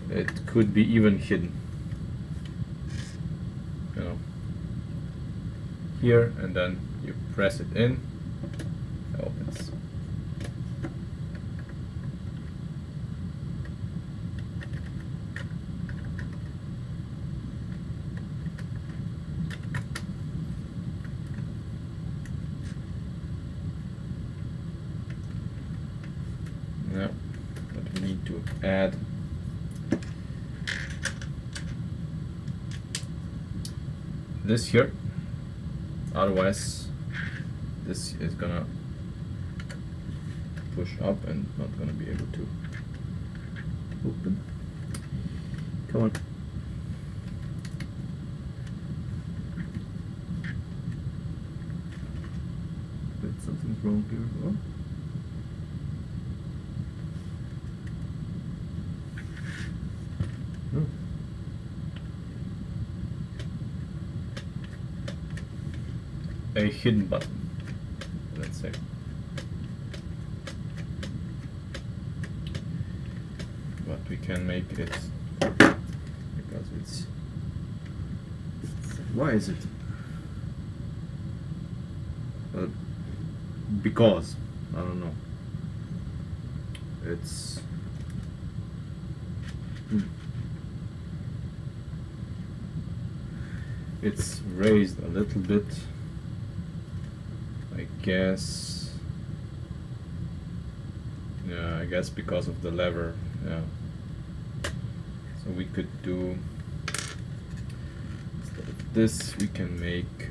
It could be even hidden. Here, and then you press it in, it opens. Yeah, but we need to add this here. Otherwise, this is gonna push up and not gonna be able to open. Come on. Wait, something's wrong here. Oh. No. A hidden button, let's say. But we can make it, because it's why is it? Because I don't know. It's it's raised a little bit. I guess. Yeah, I guess because of the lever. Yeah. So we could do, instead of this, we can make it.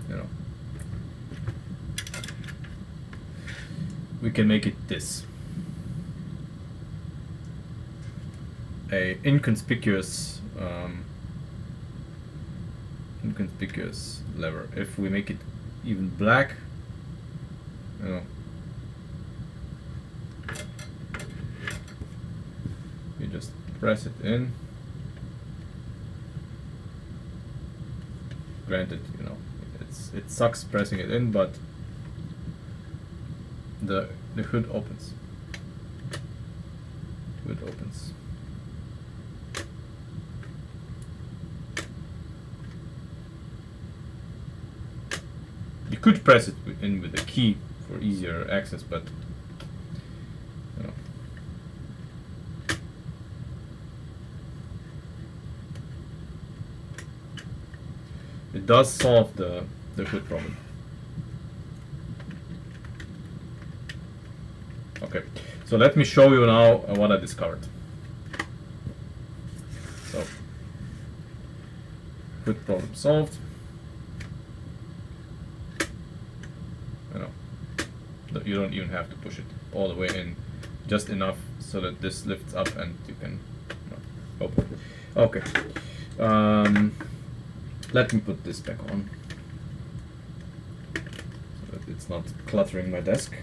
You know, we can make it this. A inconspicuous lever. If we make it even black, you know, you just press it in. Granted, you know, it sucks pressing it in, but the hood opens. Hood opens. You could press it in with a key for easier access, but you know. It does solve the hood problem. Okay, so let me show you now what I discovered. So, hood problem solved. You know, you don't even have to push it all the way in, just enough so that this lifts up and you can, you know, open it. Okay. Let me put this back on so that it's not cluttering my desk.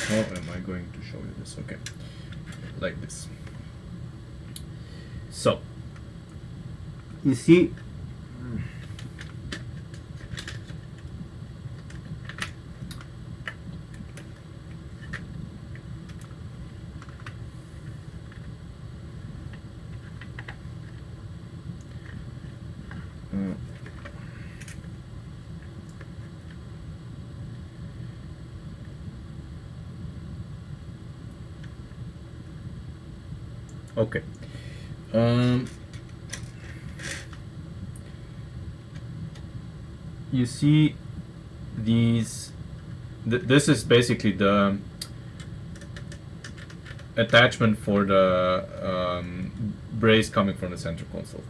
How am I going to show you this? Okay, like this. So, you see, okay. You see these. This is basically the attachment for the brace coming from the center console.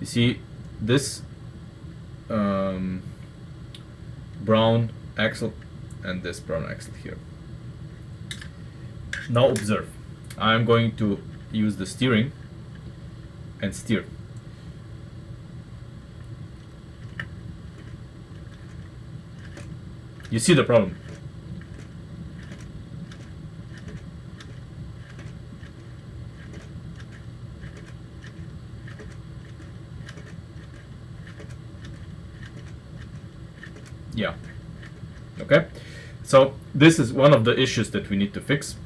You see this brown axle and this brown axle here. Now observe. I'm going to use the steering and steer. You see the problem. Yeah. Okay. So this is one of the issues that we need to fix.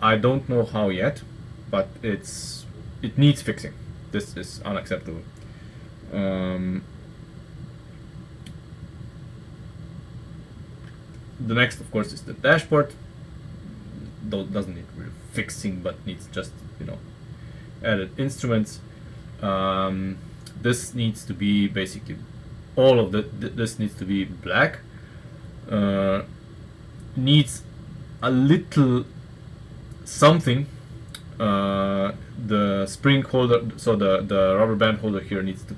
I don't know how yet, but it needs fixing. This is unacceptable. The next, of course, is the dashboard. Though doesn't need real fixing, but needs just, you know, added instruments. This needs to be basically all of this needs to be black. Needs a little something. The spring holder, so the rubber band holder here needs to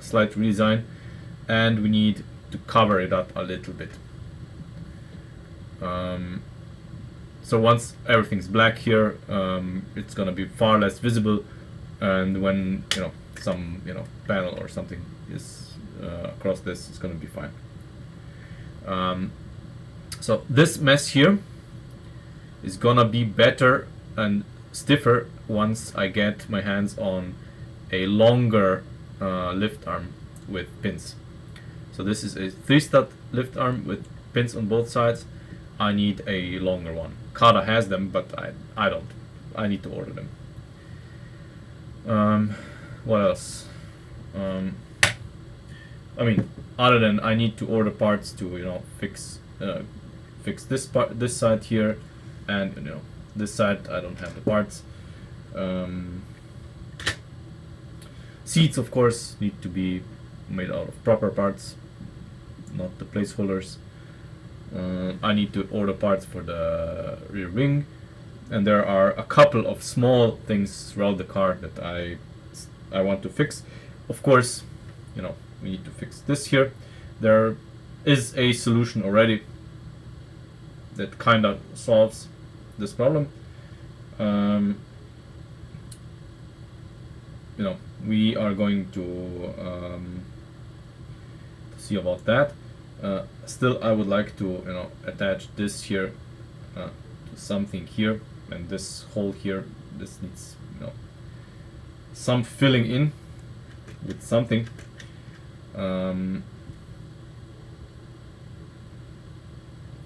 slight redesign, and we need to cover it up a little bit. So once everything's black here, it's gonna be far less visible, and when some panel or something is across this, it's gonna be fine. So this mess here is gonna be better and stiffer once I get my hands on a longer lift arm with pins. So this is a 3-stud lift arm with pins on both sides. I need a longer one. Countach has them, but I don't. I need to order them. What else? I mean, other than I need to order parts to fix this part, this side here, and this side I don't have the parts. Seats, of course, need to be made out of proper parts, not the placeholders. I need to order parts for the rear wing, and there are a couple of small things throughout the car that I want to fix. Of course, we need to fix this here. There is a solution already that kind of solves this problem. We are going to see about that. Still, I would like to attach this here to something here, and this hole here. This needs some filling in with something.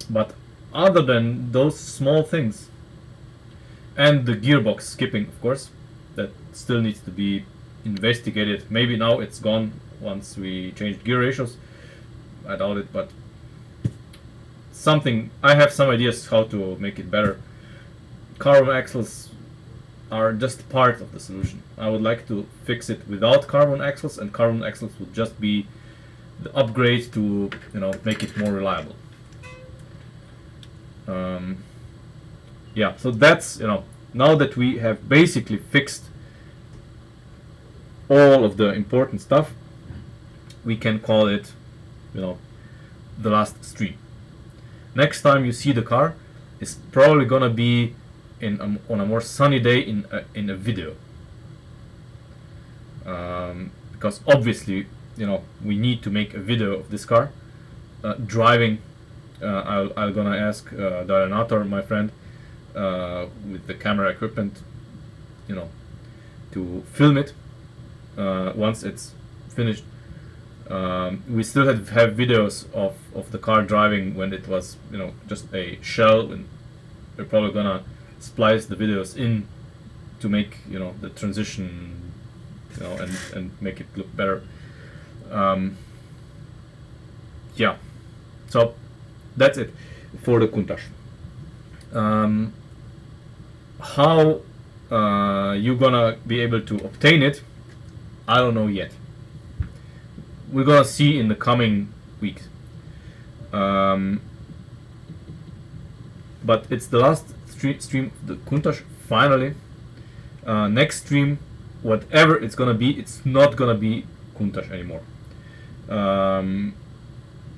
But other than those small things, and the gearbox skipping, of course, that still needs to be investigated. Maybe now it's gone once we changed gear ratios. I doubt it, but something. I have some ideas how to make it better. Carbon axles are just part of the solution. I would like to fix it without carbon axles, and carbon axles would just be the upgrade to make it more reliable. Yeah, so that's now that we have basically fixed all of the important stuff, we can call it the last stream. Next time you see the car is probably gonna be on a more sunny day in a video, because obviously we need to make a video of this car driving. I'm gonna ask Darrenator, my friend, with the camera equipment, to film it once it's finished. We still have videos of the car driving when it was just a shell, and we're probably gonna splice the videos in to make the transition and make it look better. Yeah, so that's it for the Countach. How you gonna be able to obtain it, I don't know yet. We're gonna see in the coming weeks. But it's the last stream of the Countach, finally. Next stream, whatever it's gonna be, it's not gonna be Countach anymore.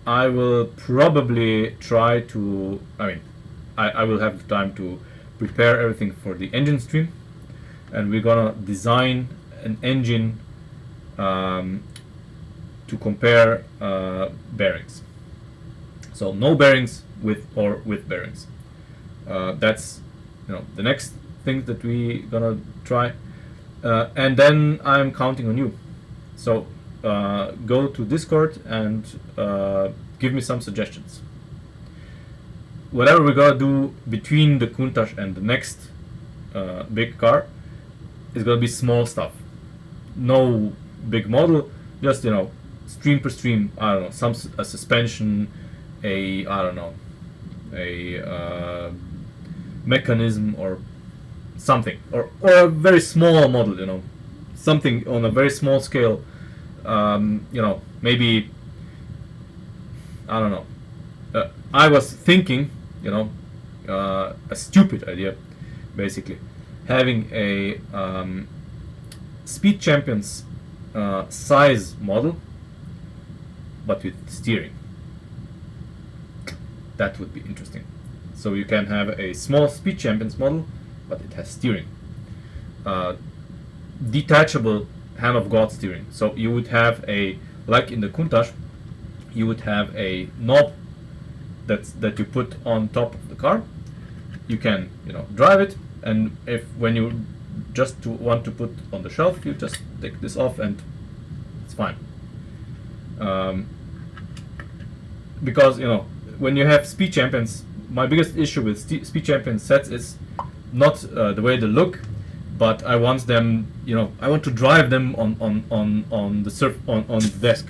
I will probably try to, I will have the time to prepare everything for the engine stream, and we're gonna design an engine to compare bearings. So no bearings with bearings. That's the next thing that we gonna try, and then I'm counting on you. So go to Discord and give me some suggestions. Whatever we're gonna do between the Countach and the next big car is gonna be small stuff. No big model, just stream per stream. I don't know, a suspension, a mechanism or something, or a very small model. Something on a very small scale. Maybe I don't know. I was thinking, a stupid idea, basically having a Speed Champions size model, but with steering. That would be interesting. So you can have a small Speed Champions model, but it has steering. Detachable hand of God steering. So you would have a, like in the Countach, you would have a knob that you put on top of the car. You can, you know, drive it, and if when you just want to put on the shelf, you just take this off and it's fine. Because, you know, when you have Speed Champions, my biggest issue with Speed Champions sets is not the way they look, but I want them, you know, I want to drive them on the desk.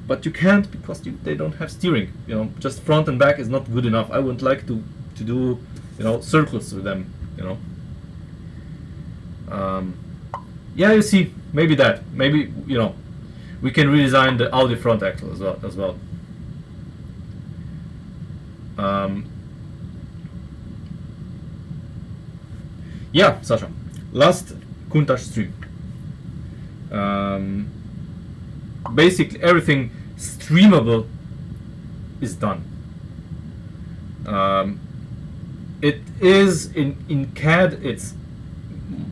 But you can't, because they don't have steering. You know, just front and back is not good enough. I would like to do, you know, circles with them. You know. Yeah, you see, maybe that. Maybe, you know, we can redesign the Audi front axle as well. Yeah, Sasha. Last Countach stream. Basically, everything streamable is done. It is in CAD. It's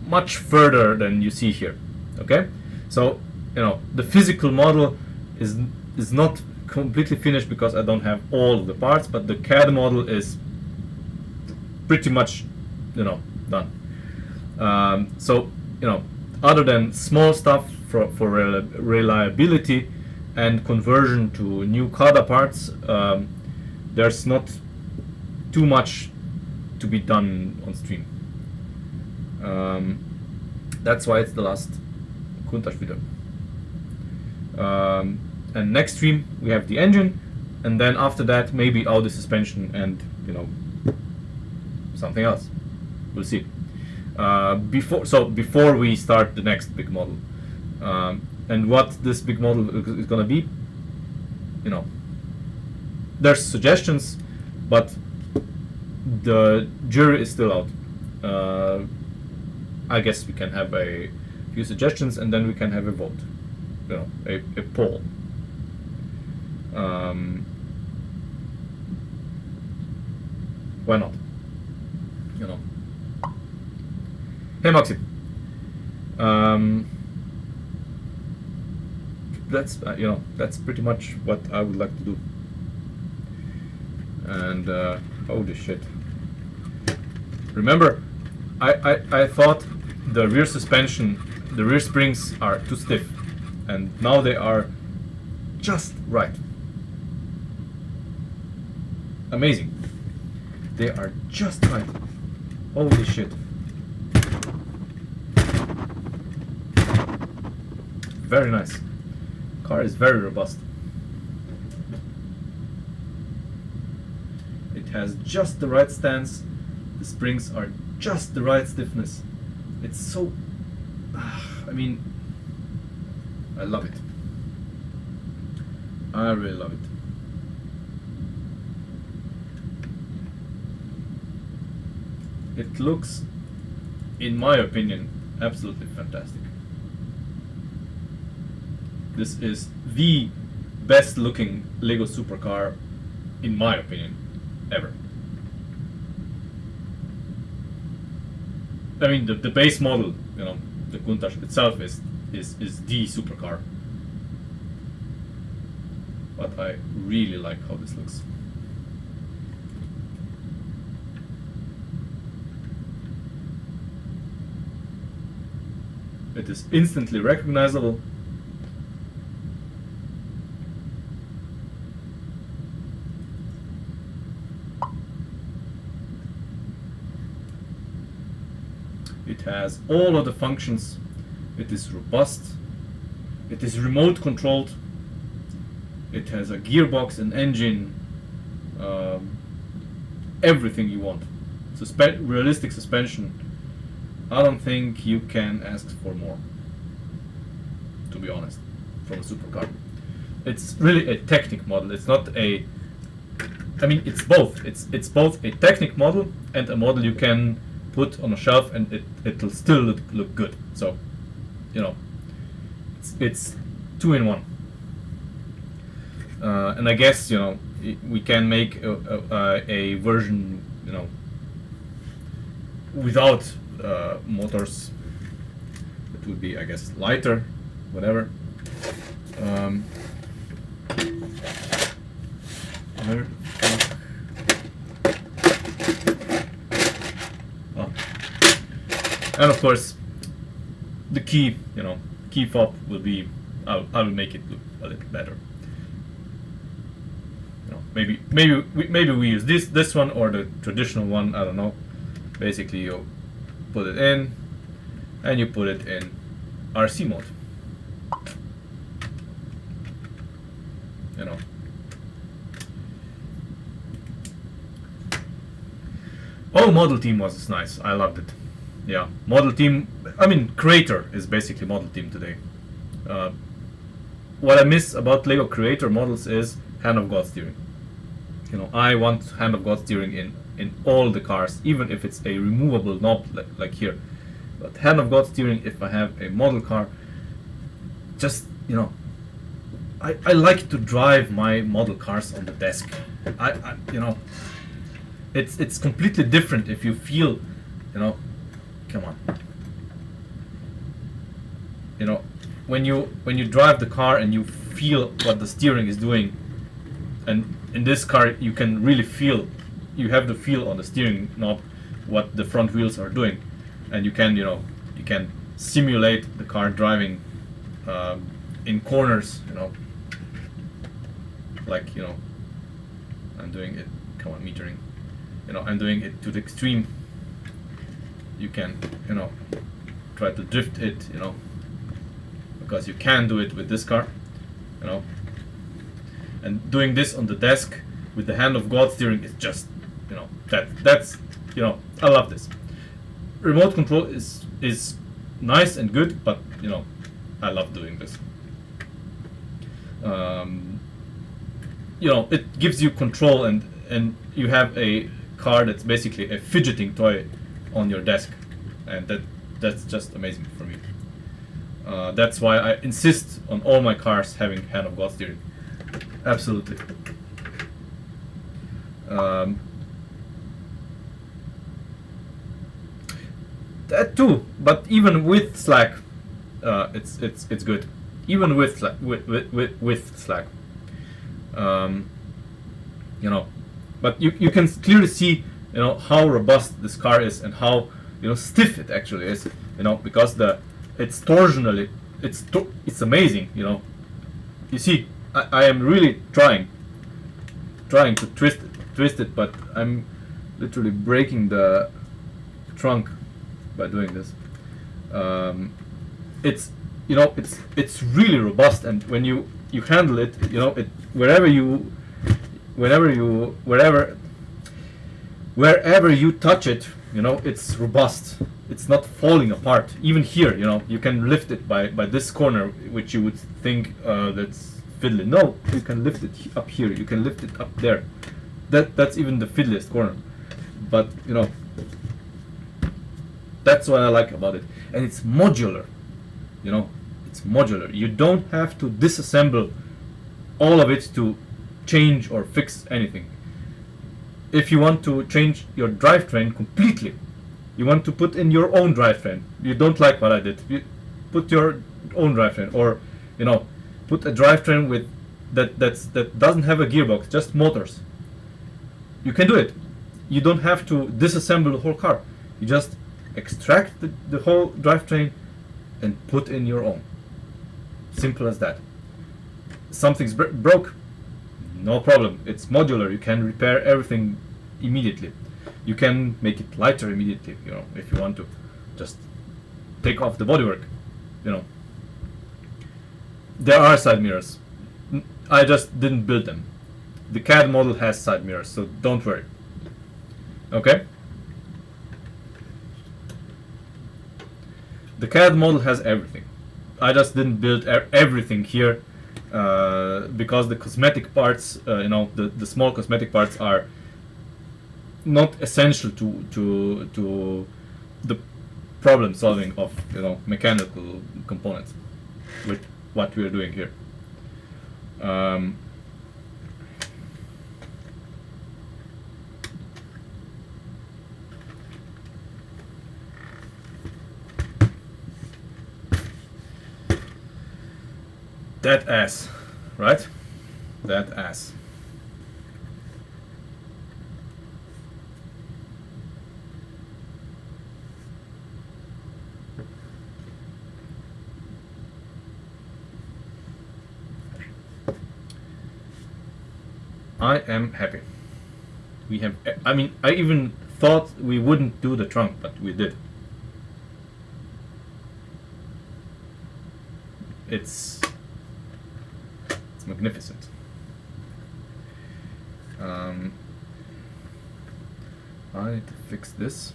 much further than you see here. Okay, so you know the physical model is not completely finished because I don't have all of the parts, but the CAD model is pretty much, you know, done. So, you know, other than small stuff for reliability and conversion to new CAD parts, there's not too much to be done on stream. That's why it's the last Countach video. And next stream we have the engine, and then after that maybe Audi suspension and, you know, something else. We'll see. Before we start the next big model, and what this big model is gonna be, you know, there's suggestions, but the jury is still out. I guess we can have a few suggestions and then we can have a vote, you know, a poll. Why not? You know. Hey Maxim. That's you know, that's pretty much what I would like to do. And holy shit! Remember, I thought the rear suspension, the rear springs are too stiff, and now they are just right. Amazing. They are just right. Holy shit. Very nice. Car is very robust. It has just the right stance. The springs are just the right stiffness. It's so... I mean, I love it. I really love it. It looks, in my opinion, absolutely fantastic. This is the best looking Lego supercar, in my opinion, ever. I mean, the base model, you know, the Countach itself is the supercar. But I really like how this looks. It is instantly recognizable. It has all of the functions. It is robust. It is remote controlled. It has a gearbox, an engine, everything you want. Realistic suspension. I don't think you can ask for more, to be honest, from a supercar. It's really a technic model. It's not a... I mean, it's both. It's both a technic model and a model you can put on a shelf and it'll still look good. So, you know, it's 2-in-1. And I guess, you know, we can make a version, you know, without motors. It would be, I guess, lighter, whatever. Where? Oh. And of course, the key, you know, key fob will be. I will make it look a little better. You know, maybe we use this one or the traditional one. I don't know. Basically, you put it in, and you put it in RC mode. You know. Oh, Model Team was nice. I loved it. Yeah, Model Team. I mean, Creator is basically Model Team today. What I miss about Lego Creator models is hand of God steering. You know, I want hand of God steering in all the cars, even if it's a removable knob like here. But hand of God steering, if I have a model car, just, you know, I like to drive my model cars on the desk. I you know, it's completely different if you feel, you know, come on. You know, when you drive the car and you feel what the steering is doing, and in this car you can really feel, you have the feel on the steering knob what the front wheels are doing, and you can, you know, you can simulate the car driving in corners, you know, like, you know, I'm doing it, come on, metering, you know, I'm doing it to the extreme. You can, you know, try to drift it, you know, because you can do it with this car, you know, and doing this on the desk with the hand of God steering is just, you know, that's, you know, I love this. Remote control is nice and good, but, you know, I love doing this. You know, it gives you control, and you have a car that's basically a fidgeting toy on your desk, and that's just amazing for me. That's why I insist on all my cars having hand of God steering. Absolutely. That too, but even with slack, it's good. Even with slack, you know, but you can clearly see, you know, how robust this car is and how, you know, stiff it actually is, you know, because it's torsionally, it's amazing, you know. You see, I am really trying to twist it, but I'm literally breaking the trunk by doing this. It's, you know, it's really robust, and when you handle it, you know, it wherever you touch it, you know, it's robust. It's not falling apart. Even here, you know, you can lift it by this corner, which you would think that's fiddly. No, you can lift it up here. You can lift it up there. That's even the fiddliest corner. But, you know, that's what I like about it. And it's modular. You know, it's modular. You don't have to disassemble all of it to change or fix anything. If you want to change your drivetrain completely, you want to put in your own drivetrain, you don't like what I did, you put your own drivetrain, or, you know, put a drivetrain with that doesn't have a gearbox, just motors. You can do it. You don't have to disassemble the whole car. You just extract the whole drivetrain and put in your own. Simple as that. Something's broke, no problem. It's modular. You can repair everything immediately. You can make it lighter immediately, you know, if you want to. Just take off the bodywork, you know. There are side mirrors. I just didn't build them. The CAD model has side mirrors, so don't worry. Okay? The CAD model has everything. I just didn't build everything here because the cosmetic parts, you know, the small cosmetic parts are not essential to the problem solving of mechanical components with what we are doing here. That ass, right? That ass. I am happy. We have, I mean, I even thought we wouldn't do the trunk, but we did. It's magnificent. I need to fix this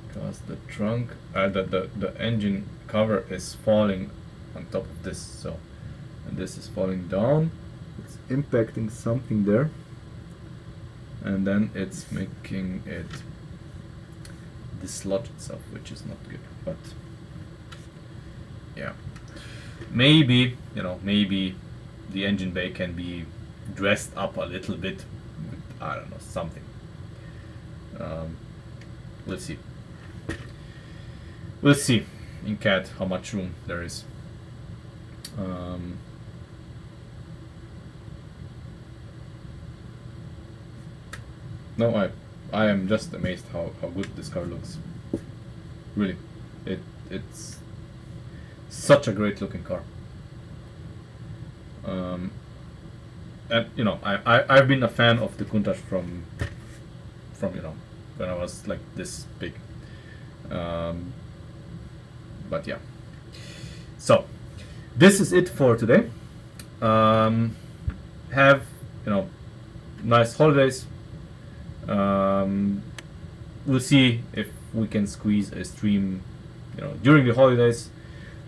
because the trunk, the engine cover is falling on top of this, so, and this is falling down. It's impacting something there, and then it's making it dislodge itself, which is not good. But yeah, maybe maybe the engine bay can be dressed up a little bit with, I don't know, something. We'll see. We'll see in CAD how much room there is. No, I am just amazed how good this car looks. Really, it's such a great looking car. And I've been a fan of the Countach from when I was like this big. But yeah, so this is it for today. Have nice holidays. We'll see if we can squeeze a stream during the holidays,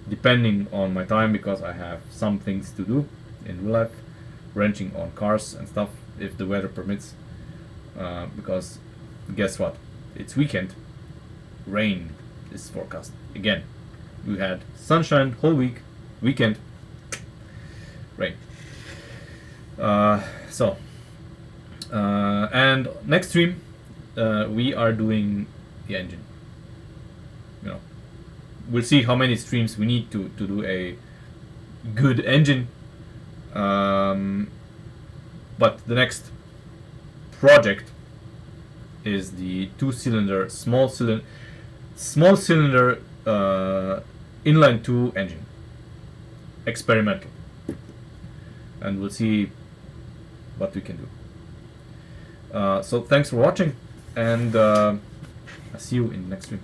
depending on my time, because I have some things to do in real life, wrenching on cars and stuff if the weather permits, because guess what, it's weekend, rain is forecast again. We had sunshine whole week, weekend, rain. And next stream we are doing the engine. We'll see how many streams we need to do a good engine. But the next project is the two-cylinder, small cylinder inline 2 engine, experimental, and we'll see what we can do. So thanks for watching, and I'll see you in the next stream.